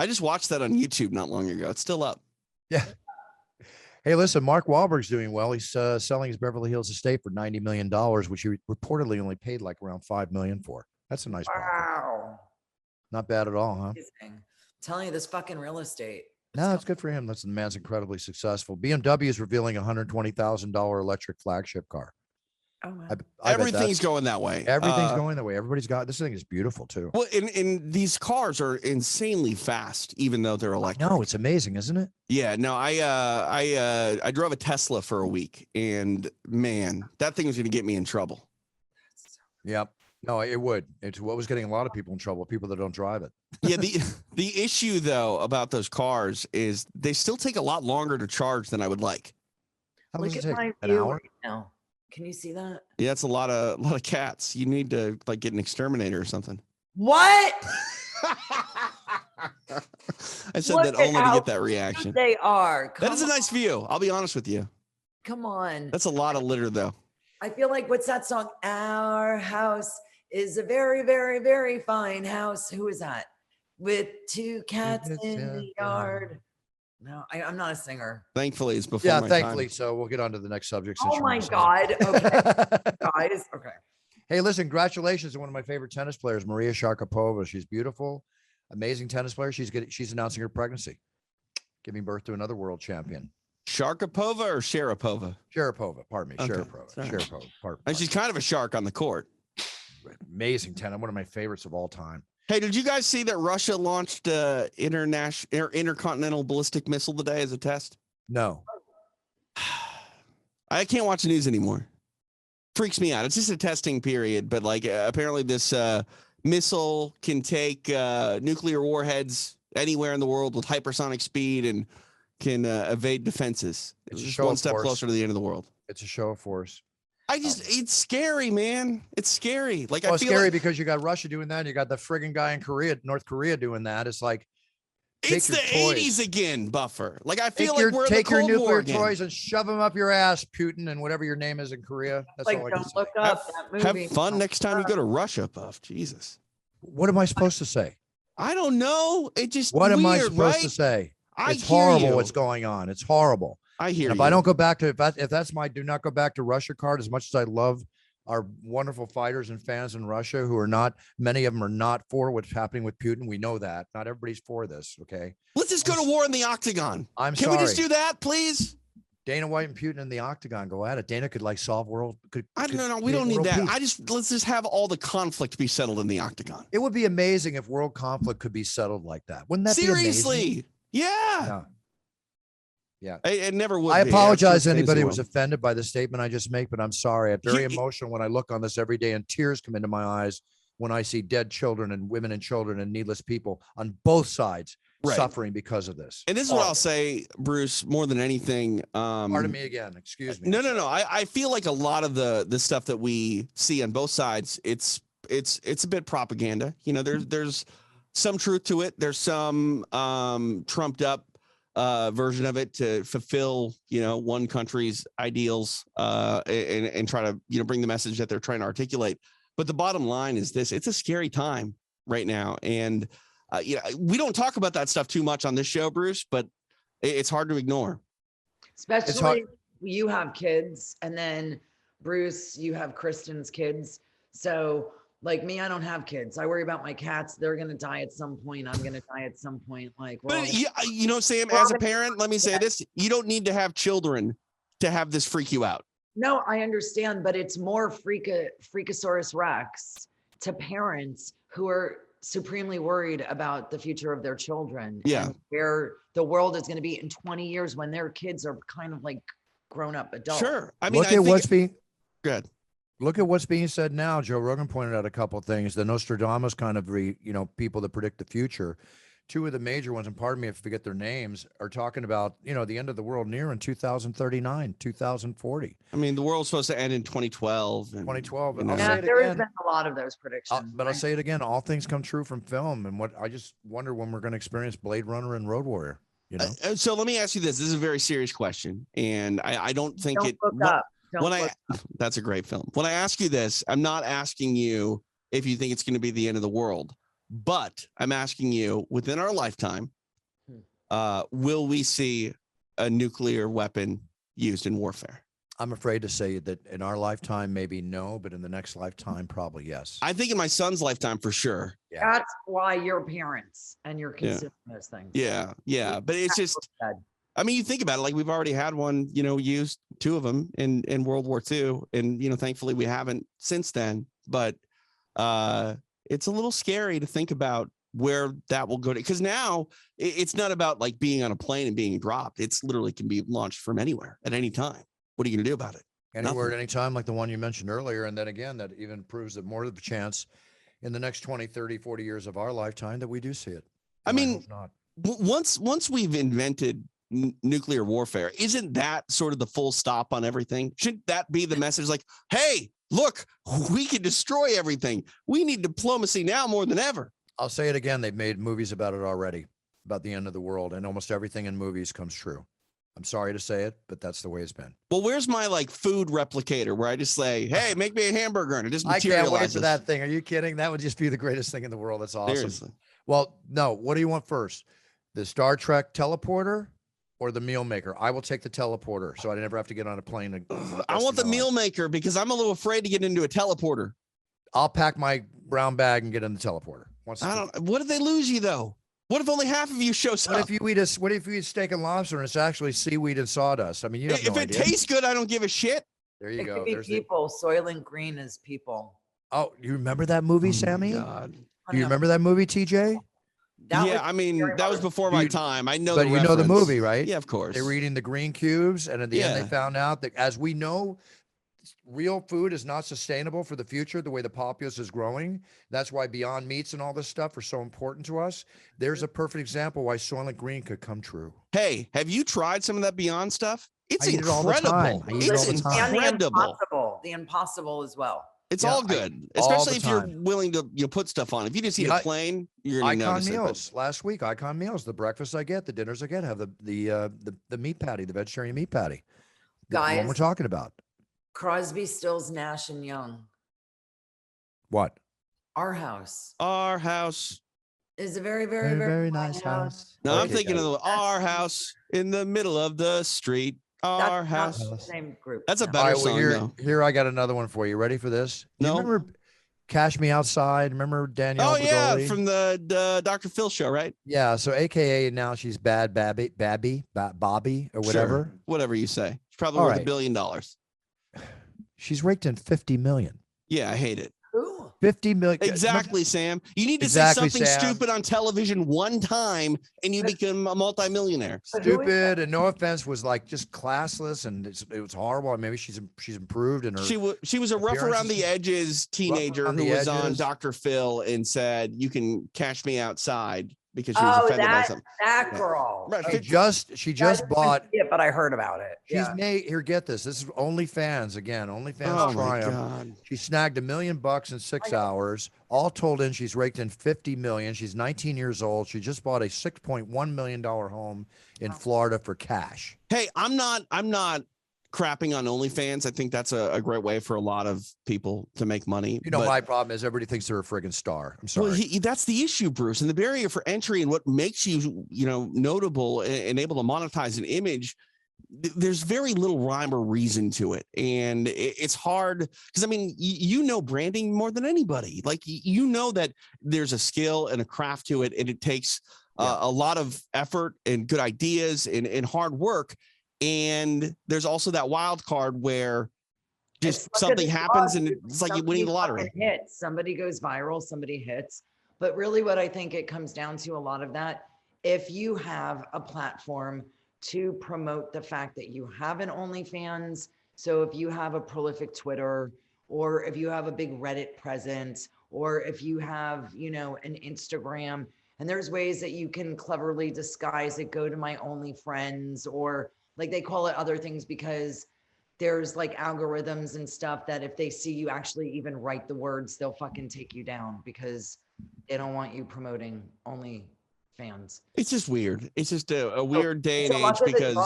just watched that on YouTube not long ago. It's still up. Yeah. Hey, listen, Mark Wahlberg's doing well. He's selling his Beverly Hills estate for $90 million, which he reportedly only paid around $5 million for. That's a nice profit. Wow. Not bad at all, huh? Amazing. I'm telling you, this fucking real estate. No, it's good for him. The man's incredibly successful. BMW is revealing a $120,000 electric flagship car. Oh, wow. Everything's going that way. Everything's going that way. Everybody's got this thing is beautiful too. Well, and these cars are insanely fast, even though they're electric. No, it's amazing, isn't it? Yeah. No, I drove a Tesla for a week, and man, that thing was going to get me in trouble. Yep. No, it would. It's what was getting a lot of people in trouble, people that don't drive it. Yeah, the issue though about those cars is they still take a lot longer to charge than I would like. How long does it take? My An view hour? right now. Can you see that? Yeah, it's a lot of cats. You need to get an exterminator or something. What? I said that only to get that reaction. They are. That is a nice view. I'll be honest with you. Come on. That's a lot of litter though. I feel like what's that song? Our house is a very, very, very fine house. Who is that? With two cats in the yard. No, I'm not a singer. Thankfully, it's before my thankfully. time. So we'll get on to the next subject. Oh my God. Okay. Guys. Okay. Hey, listen, congratulations to one of my favorite tennis players, Maria Sharapova. She's beautiful, amazing tennis player. She's announcing her pregnancy, giving birth to another world champion. Sharapova or Sharapova? Sharapova, pardon me. Okay. Sharapova. Pardon. And she's kind of a shark on the court. Amazing tennis, one of my favorites of all time. Hey, did you guys see that Russia launched intercontinental ballistic missile today as a test? No. I can't watch the news anymore. freaks me out. It's just a testing period, but like apparently this missile can take nuclear warheads anywhere in the world with hypersonic speed and can evade defenses. It's just one step closer to the end of the world. It's a show of force. It's scary, man. It's scary. Like, well, I it's feel scary like because you got Russia doing that. And you got the friggin' guy in North Korea doing that. It's like, it's the 80s again, Buffer. Like, I feel like we're in the take your Cold War nuclear toys and shove them up your ass, Putin, and whatever your name is in Korea. That's like, all I can don't say. look up that movie. Have fun next time you go to Russia, Buff. Jesus. What am I supposed to say? I don't know. It just What am I weird, supposed right? to say? It's hear horrible you. what's going on. It's horrible. I hear And if you. I don't go back to if that's my do not go back to Russia card, as much as I love our wonderful fighters and fans in Russia who are not, many of them are not for what's happening with Putin. We know that. Not everybody's for this. Okay. Let's just go to war in the octagon. I'm Can sorry. we just do that, please? Dana White and Putin in the octagon go at it. Dana could like solve world. No, we don't need that. Let's just have all the conflict be settled in the octagon. It would be amazing if world conflict could be settled like that. Wouldn't that be amazing? Seriously. Yeah. Yeah. It never would. I be. apologize to That's anybody who crazy was offended by the statement I just make, but I'm sorry. I'm very emotional when I look on this every day and tears come into my eyes when I see dead children and women and children and needless people on both sides suffering because of this. And this is what I'll say, Bruce, more than anything. Pardon me again. Excuse me. No. I feel like a lot of the stuff that we see on both sides, it's a bit propaganda. You know, there's some truth to it. There's some trumped up version of it to fulfill, one country's ideals and try to, bring the message that they're trying to articulate. But the bottom line is this: it's a scary time right now. And, we don't talk about that stuff too much on this show, Bruce, but it's hard to ignore. Especially you have kids, and then Bruce, you have Kristen's kids. So like me, I don't have kids. I worry about my cats. They're going to die at some point. I'm going to die at some point. Like, well, but Sam, as a parent, let me say this: you don't need to have children to have this freak you out. No, I understand, but it's more Freakosaurus Rex to parents who are supremely worried about the future of their children. Yeah. And where the world is going to be in 20 years when their kids are kind of like grown up adults. Sure. I mean, what's being good. Look at what's being said now. Joe Rogan pointed out a couple of things. The Nostradamus kind of people that predict the future. Two of the major ones, and pardon me if I forget their names, are talking about, the end of the world near in 2039, 2040. I mean, the world's supposed to end in 2012. 2012. There has been a lot of those predictions. But I'll say it again. All things come true from film. And I just wonder when we're going to experience Blade Runner and Road Warrior. So let me ask you this. This is a very serious question. And I don't think that's a great film. When I ask you this, I'm not asking you if you think it's going to be the end of the world. But I'm asking you, within our lifetime, will we see a nuclear weapon used in warfare? I'm afraid to say that in our lifetime, maybe no, but in the next lifetime, probably yes. I think in my son's lifetime for sure. Yeah. That's why you're parents and you're considering those things. Yeah. But it's just, I mean, you think about it, like we've already had one, used, two of them in World War II. And, thankfully we haven't since then. But it's a little scary to think about where that will go to, because now it's not about like being on a plane and being dropped. It's literally can be launched from anywhere at any time. What are you going to do about it? Anywhere at any time, like the one you mentioned earlier. And then again, that even proves that more of the chance in the next 20, 30, 40 years of our lifetime that we do see it. I mean, once we've invented nuclear warfare, isn't that sort of the full stop on everything? Shouldn't that be the message? Like, hey, look, we can destroy everything. We need diplomacy now more than ever. I'll say it again. They've made movies about it already, about the end of the world, and almost everything in movies comes true. I'm sorry to say it, but that's the way it's been. Well, where's my food replicator where I just say, hey, make me a hamburger and it just materializes? I can't wait for that thing. Are you kidding? That would just be the greatest thing in the world. That's awesome. Seriously. Well, no, what do you want first? The Star Trek teleporter or the meal maker? I will take the teleporter so I never have to get on a plane. I want the meal maker because I'm a little afraid to get into a teleporter. I'll pack my brown bag and get in the teleporter. What if they lose you though? What if only half of you shows up? What if you eat steak and lobster and it's actually seaweed and sawdust? I mean, you have no idea. If it tastes good, I don't give a shit. There you go. Could be people. Soylent Green is people. Oh, you remember that movie, Sammy? God. You remember that movie, TJ? That was before my time. I know, but you know the movie, right? Yeah, of course. They were eating the green cubes, and at the end, they found out that, as we know, real food is not sustainable for the future, the way the populace is growing. That's why Beyond Meats and all this stuff are so important to us. There's a perfect example why Soylent Green could come true. Hey, have you tried some of that Beyond stuff? It's I eat it all the incredible. time. I eat it all It's the time. And incredible. the impossible as well. It's Yeah, all good, all the especially if you're time. willing to put stuff on. If you just eat a plain, you're gonna Icon notice it. Meals last week. Icon Meals. The breakfast I get, the dinners I get have the meat patty, the vegetarian meat patty. The one we're Guys, talking about. Crosby, Stills, Nash, and Young. What? Our house Our house. is a very, very, very nice house. No, I'm Okay, thinking got of our house in the middle of the street. Our That's house. not the same group. That's a no. better All right, well, song, here, though. here I got another one for you. Ready for this? Do you No. remember Cash Me Outside? Remember Danielle? Oh yeah, Bregoli? from the Dr. Phil show, right? Yeah. So AKA now she's Bobby or whatever. Sure. Whatever you say. It's probably All worth right. $1 billion. She's raked in 50 million. Yeah, I hate it. Who? 50 million. Exactly, Sam. You need to Exactly, say something Sam. stupid on television one time and you become a multimillionaire. Stupid, and no offense, was like just classless, and it was horrible. And maybe she's improved in her. She was a rough around the edges teenager around who the was on edges. Dr. Phil and said, "You can cash me outside," because she was offended by something. That girl. Right, She just bought. Yeah, but I heard about it. She's Yeah. made here. Get this. This is OnlyFans again. OnlyFans Oh my triumph. God. She snagged $1 million in 6 hours. All told in, she's raked in 50 million. She's 19 years old. She just bought a $6.1 million home in Florida for cash. Hey, I'm not crapping on OnlyFans. I think that's a great way for a lot of people to make money. You know, but- my problem is everybody thinks they're a friggin' star. I'm sorry. Well, that's the issue, Bruce. And the barrier for entry and what makes you, notable and able to monetize an image, there's very little rhyme or reason to it. And it's hard because, I mean, branding more than anybody. Like, that there's a skill and a craft to it, and it takes a lot of effort and good ideas and hard work. And there's also that wild card where just something happens and it's like you winning the lottery. Somebody goes viral, somebody hits. But really what I think it comes down to, a lot of that, if you have a platform to promote the fact that you have an OnlyFans, so if you have a prolific Twitter, or if you have a big Reddit presence, or if you have, an Instagram, and there's ways that you can cleverly disguise it, go to my OnlyFriends, or like they call it other things because there's like algorithms and stuff that if they see you actually even write the words, they'll fucking take you down because they don't want you promoting OnlyFans. It's just weird. It's just a weird day and So age because,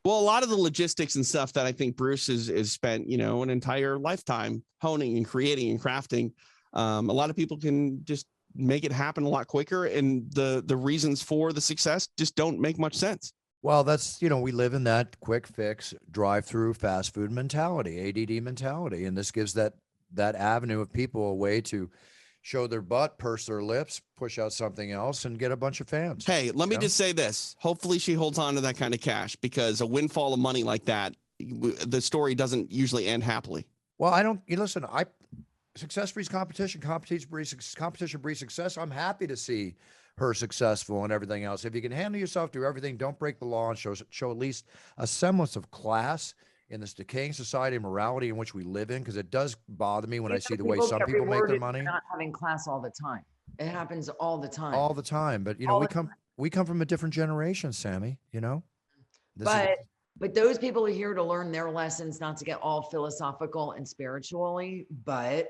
well, a lot of the logistics and stuff that I think Bruce has spent, an entire lifetime honing and creating and crafting. A lot of people can just make it happen a lot quicker. And the reasons for the success just don't make much sense. Well, that's, we live in that quick fix, drive-through, fast food mentality, ADD mentality. And this gives that avenue of people a way to show their butt, purse their lips, push out something else, and get a bunch of fans. Hey, let me just say this. Hopefully she holds on to that kind of cash, because a windfall of money like that, the story doesn't usually end happily. Well, listen, success breeds competition. Competition breeds success. I'm happy to see her successful and everything else. If you can handle yourself, do everything, don't break the law, and show at least a semblance of class in this decaying society and morality in which we live in, because it does bother me when I see the way some people make their money. Not having class all the time. It happens all the time. All the time. But we come from a different generation, Sammy, But those people are here to learn their lessons, not to get all philosophical and spiritually, but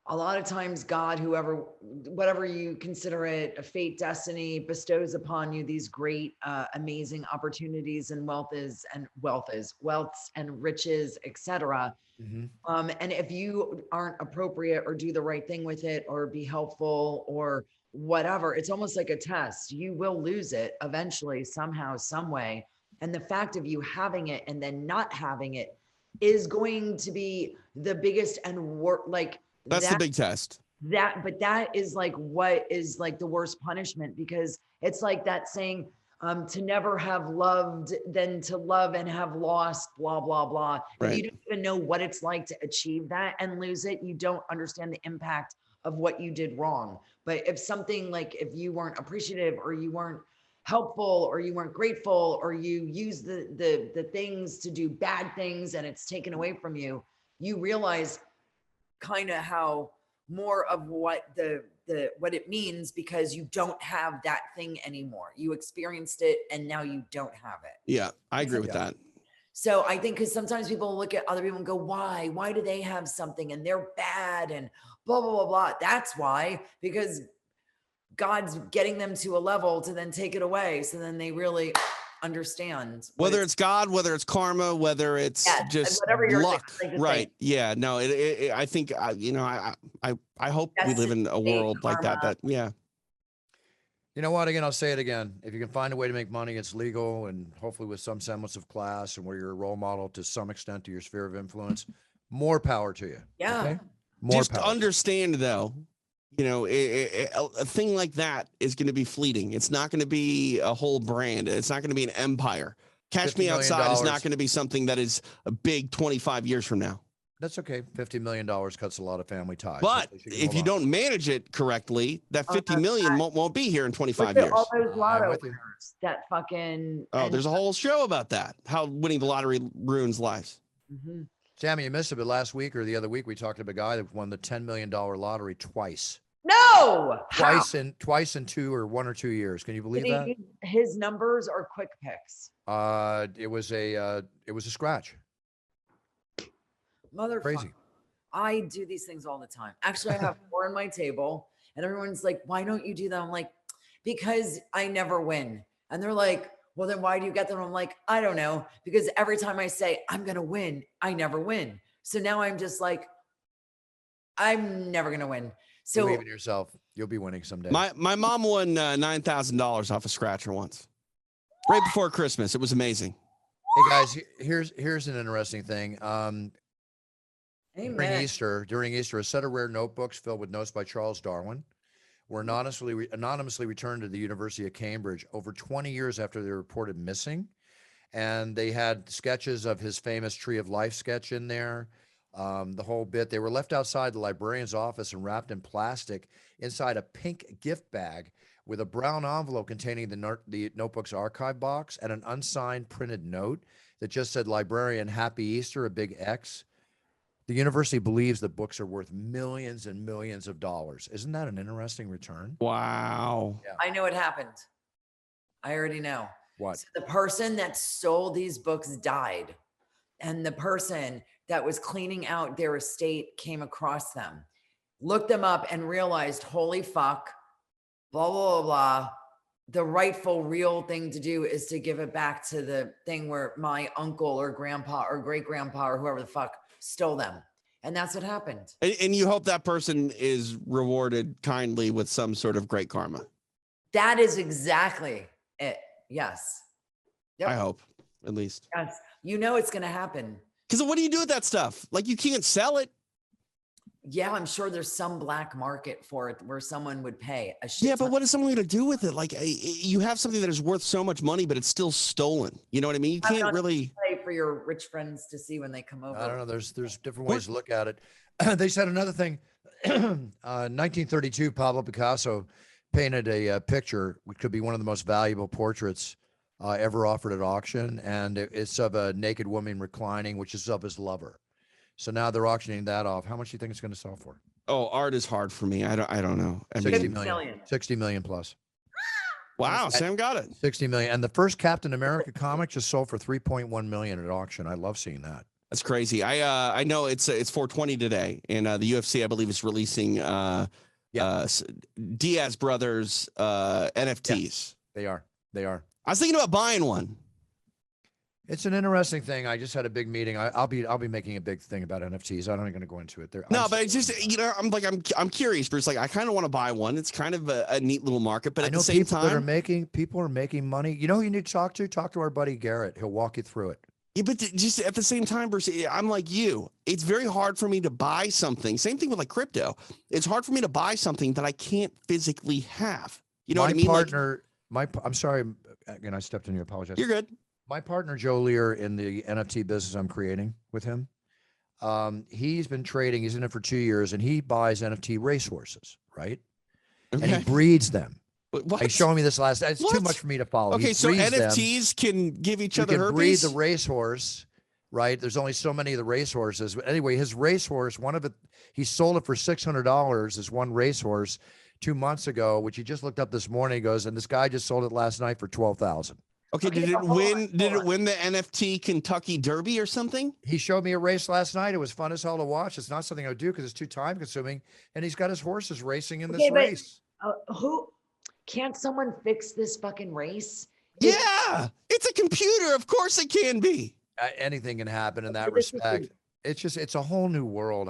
a lot of times God, whatever you consider it, a fate, destiny, bestows upon you these great, amazing opportunities and wealths and riches, etc. Mm-hmm. And if you aren't appropriate or do the right thing with it or be helpful or whatever, it's almost like a test. You will lose it eventually, somehow, some way. And the fact of you having it and then not having it is going to be the biggest and that's the big test. But that is like what is like the worst punishment, because it's like that saying, to never have loved than to love and have lost, blah, blah, blah. Right. If you don't even know what it's like to achieve that and lose it, you don't understand the impact of what you did wrong. But if something like, if you weren't appreciative or you weren't helpful or you weren't grateful or you use the things to do bad things and it's taken away from you, you realize kind of how more of what what it means, because you don't have that thing anymore. You experienced it and now you don't have it. Yeah, I agree with that. So I think, because sometimes people look at other people and go, why do they have something and they're bad and blah, blah, blah, blah. That's why, because God's getting them to a level to then take it away. So then they really understand. Whether it's God, whether it's karma, whether it's just luck. Right. Yeah. No, I think, I hope we live in a world like that. Yeah. You know what? Again, I'll say it again. If you can find a way to make money, it's legal, and hopefully with some semblance of class, and where you're a role model to some extent to your sphere of influence, more power to you. Yeah. Okay? More just power. Understand, though, a thing like that is going to be fleeting. It's not going to be a whole brand. It's not going to be an empire. Cash Me Outside is not going to be something that is a big 25 years from now. That's okay. $50 million cuts a lot of family ties. But if you don't manage it correctly, that 50 million won't be here in 25 years. All those lotto winners that fucking. Oh, there's a whole show about that. How winning the lottery ruins lives. Mm-hmm. Sammy, you missed it, but last week or the other week, we talked to a guy that won the $10 million lottery twice. No! Twice in 1 or 2 years. Can you believe that? His numbers are quick picks. It was a scratch. Motherfucker. Crazy. I do these things all the time. Actually, I have 4 on my table, and everyone's like, why don't you do that? I'm like, because I never win. And they're like, well, then why do you get them? I'm like, I don't know. Because every time I say I'm going to win, I never win. So now I'm just like, I'm never going to win. So believe in yourself. You'll be winning someday. My mom won $9,000 off a scratcher once, right before Christmas. It was amazing. Hey guys, here's an interesting thing. Amen. During Easter, a set of rare notebooks filled with notes by Charles Darwin were anonymously returned to the University of Cambridge over 20 years after they were reported missing. And they had sketches of his famous Tree of Life sketch in there. The whole bit. They were left outside the librarian's office and wrapped in plastic inside a pink gift bag with a brown envelope containing the notebook's archive box and an unsigned printed note that just said "Librarian, Happy Easter," a big X. The university believes that books are worth millions and millions of dollars. Isn't that an interesting return? Wow. Yeah. I know what happened. I already know. What? So the person that stole these books died, and the person that was cleaning out their estate came across them, looked them up, and realized, holy fuck, blah, blah, blah, blah. The rightful real thing to do is to give it back to the thing where my uncle or grandpa or great grandpa or whoever the fuck stole them. And that's what happened. And you hope that person is rewarded kindly with some sort of great karma. That is exactly it. Yes. Yep. I hope, at least. Yes. You know it's going to happen. Because what do you do with that stuff? Like, you can't sell it. Yeah, I'm sure there's some black market for it where someone would pay a shit. Yeah, but what is someone going to do with it? Like, you have something that is worth so much money, but it's still stolen. You know what I mean? You can't really pay for your rich friends to see when they come over. I don't know. There's different ways to look at it. They said another thing. 1932, Pablo Picasso painted a picture, which could be one of the most valuable portraits ever offered at auction, and it's of a naked woman reclining, which is of his lover. So now they're auctioning that off. How much do you think it's going to sell for? Oh, art is hard for me. I don't know. 60 million. 60 million plus. Wow, Sam got it. 60 million. And the first Captain America comic just sold for 3.1 million at auction. I love seeing that. That's crazy. I know it's 420 today, and the UFC, I believe, is releasing Diaz Brothers NFTs. Yeah, they are. I was thinking about buying one. It's an interesting thing. I just had a big meeting. I'll be making a big thing about NFTs. I'm not going to go into it there. No, but it's just, I'm curious, Bruce. Like, I kind of want to buy one. It's kind of a neat little market, but at the same time, people are making money. You know who you need to talk to? Talk to our buddy Garrett. He'll walk you through it. Yeah, but just at the same time, Bruce, I'm like you. It's very hard for me to buy something. Same thing with like crypto. It's hard for me to buy something that I can't physically have. You know what I mean? I'm sorry. Again, I stepped in. You apologize. You're good. My partner, Joe Lear, in the NFT business I'm creating with him, he's been trading. He's in it for 2 years, and he buys NFT racehorses, right? Okay. And he breeds them. He's showing me this last. It's too much for me to follow. Okay, so NFTs can give each other herpes? You can breed the racehorse right? There's only so many of the racehorses. But anyway, his racehorse, one of it, he sold it for $600 as one racehorse 2 months ago, which he just looked up this morning. He goes, and this guy just sold it last night for $12,000. Okay, did it win? Did it win the NFT Kentucky Derby or something? He showed me a race last night. It was fun as hell to watch. It's not something I would do because it's too time consuming. And he's got his horses racing in this race. Who can't someone fix this fucking race? Yeah, it's a computer. Of course it can be. Anything can happen in that respect. It's a whole new world.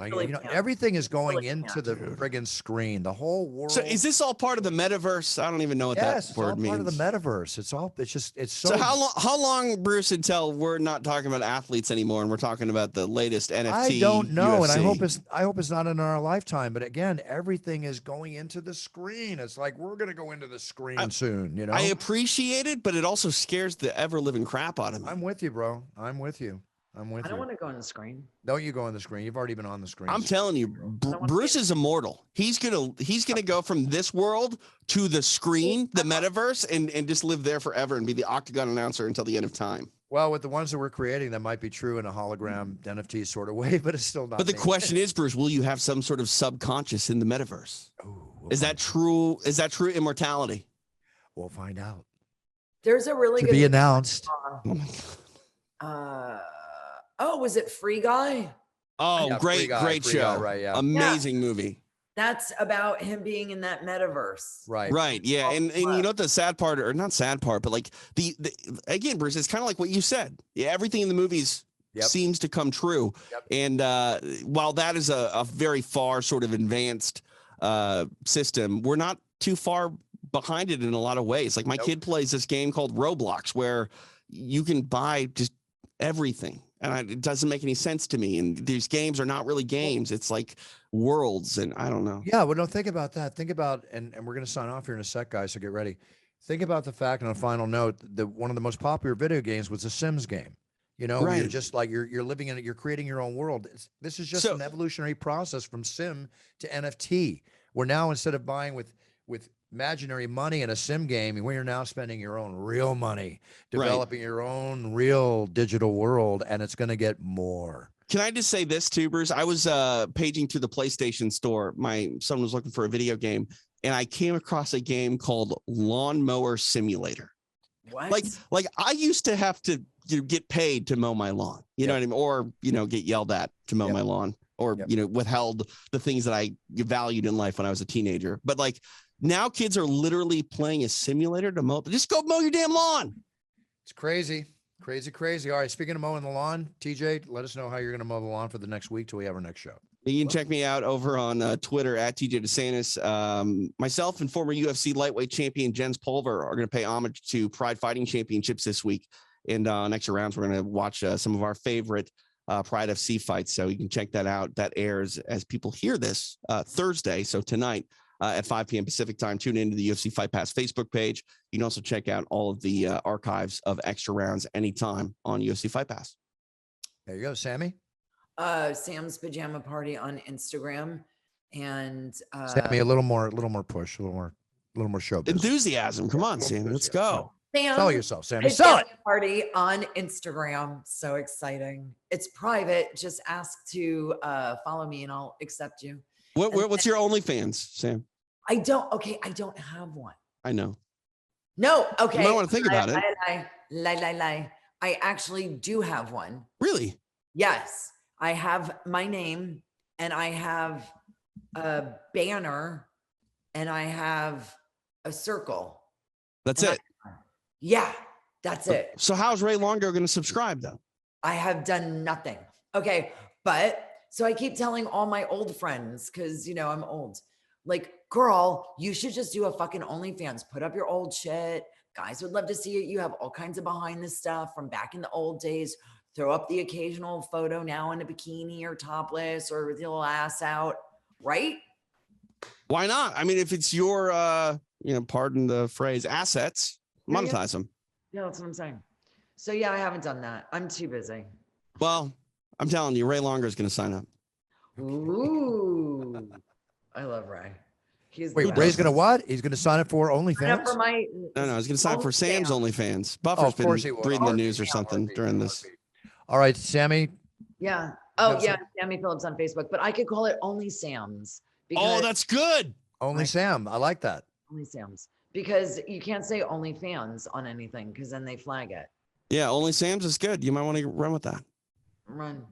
Everything is going into the friggin' screen. The whole world. So is this all part of the metaverse? I don't even know what that word means. Part of the metaverse. It's so. So how long, Bruce, until we're not talking about athletes anymore and we're talking about the latest NFT? I don't know, UFC? and I hope it's not in our lifetime. But again, everything is going into the screen. It's like we're gonna go into the screen soon. You know. I appreciate it, but it also scares the ever living crap out of me. I'm with you, bro. I'm with you. I don't want to go on the screen. Don't you go on the screen? You've already been on the screen. I'm telling you, Bruce is immortal. He's gonna go from this world to the screen, the metaverse, and just live there forever and be the Octagon announcer until the end of time. Well, with the ones that we're creating, that might be true in a hologram NFT sort of way, but it's still not. But the question is, Bruce, will you have some sort of subconscious in the metaverse? Is that true? Is that true immortality? We'll find out. There's a really to good be announced. Oh my God. Was it Free Guy? Oh, yeah, great show. Guy, right, yeah. Amazing movie. That's about him being in that metaverse. Right. Yeah. And you know what the sad part, or not sad part, but like the again, Bruce, it's kind of like what you said. Yeah, everything in the movies seems to come true. And while that is a very far sort of advanced system, we're not too far behind it in a lot of ways. Like my kid plays this game called Roblox where you can buy just everything. And it doesn't make any sense to me. And these games are not really games. It's like worlds. And I don't know. Yeah. Well, no, think about that. Think about, and we're going to sign off here in a sec, guys. So get ready. Think about the fact, on a final note, that one of the most popular video games was the Sims game. You know, you're just like, you're living in it. You're creating your own world. This is just an evolutionary process from Sim to NFT. We're now, instead of buying with imaginary money in a sim game, we are now spending your own real money, developing your own real digital world, and it's going to get more. Can I just say this too, Bruce? I was paging through the PlayStation store. My son was looking for a video game, and I came across a game called Lawnmower Simulator. What? Like I used to have to get paid to mow my lawn, you know what I mean? Or, get yelled at to mow my lawn, or, withheld the things that I valued in life when I was a teenager. But like, now kids are literally playing a simulator to mow. Just go mow your damn lawn. It's crazy. All right. Speaking of mowing the lawn, TJ, let us know how you're going to mow the lawn for the next week till we have our next show. You can check me out over on Twitter at TJ DeSantis. Myself and former UFC lightweight champion Jens Pulver are going to pay homage to Pride Fighting Championships this week. And next rounds, we're going to watch some of our favorite Pride FC fights. So you can check that out. That airs as people hear this Thursday. So tonight, at 5 p.m. Pacific time, tune into the UFC Fight Pass Facebook page. You can also check out all of the archives of extra rounds anytime on UFC Fight Pass. There you go, Sammy. Sam's Pajama Party on Instagram, and Sammy, a little more push, a little more show business. Enthusiasm. Come on, Sammy, let's go. Sam, sell yourself, Sammy. Sell it. Party on Instagram. So exciting. It's private. Just ask to follow me, and I'll accept you. What's your OnlyFans, Sam? I don't have one. I know. No, okay. You might want to think about it. Lie. I actually do have one. Really? Yes. I have my name, and I have a banner, and I have a circle. That's it? That's it. So how's Ray Longo going to subscribe, though? I have done nothing. Okay, but... So I keep telling all my old friends, because, I'm old, like, girl, you should just do a fucking OnlyFans. Put up your old shit. Guys would love to see it. You have all kinds of behind the stuff from back in the old days. Throw up the occasional photo now in a bikini or topless or with your little ass out, right? Why not? I mean, if it's your, pardon the phrase, assets, monetize them. Yeah, that's what I'm saying. So, yeah, I haven't done that. I'm too busy. Well, I'm telling you, Ray Longo is going to sign up. Ooh, I love Ray. Wait, Ray's going to what? He's going to sign up for OnlyFans? No, he's going to sign up for Sam's OnlyFans. Buffer's been reading the news or something during this. All right, Sammy. Yeah. Oh Yes, yeah, sir. Sammy Phillips on Facebook, but I could call it Only Sam's Oh, because that's good. Only Sam. I like that. Only Sam's because you can't say OnlyFans on anything because then they flag it. Yeah, Only Sam's is good. You might want to run with that. Run.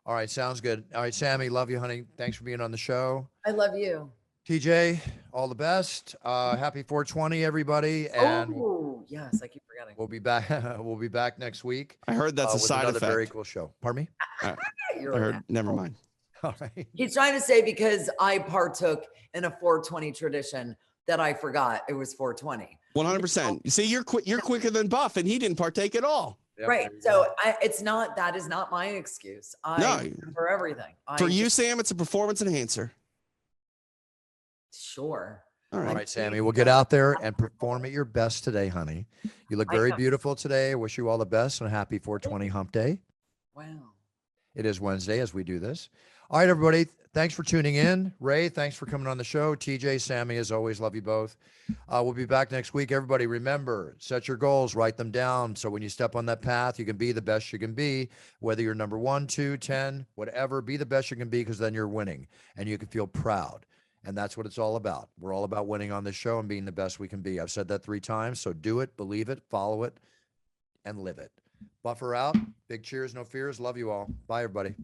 All right, sounds good. All right, Sammy, love you, honey. Thanks for being on the show. I love you. TJ, all the best. Happy 420, everybody, and Oh yes, I keep forgetting. we'll be back. We'll be back next week. I heard that's a with side another effect. very cool show. Pardon me. I You're heard. an Never asshole. mind. All right. He's trying to say because I partook in a 420 tradition that I forgot it was 420. 100%. You see, you're quicker than Buff, and he didn't partake at all. Yep, Right. there you So go. that is not my excuse. No. For everything. For you, Sam, it's a performance enhancer. Sure. All All right. right, Sammy, we'll get out there and perform at your best today, honey. You look I very know. beautiful today. I wish you all the best on a happy 420 hump day. Wow. It is Wednesday as we do this. All right, everybody. Thanks for tuning in. Ray, thanks for coming on the show. TJ, Sammy, as always, love you both. We'll be back next week. Everybody, remember, set your goals, write them down. So when you step on that path, you can be the best you can be, whether you're number 1, 2, 10, whatever, be the best you can be, because then you're winning and you can feel proud. And that's what it's all about. We're all about winning on this show and being the best we can be. I've said that 3 times. So do it, believe it, follow it, and live it. Buffer out. Big cheers, no fears. Love you all. Bye, everybody.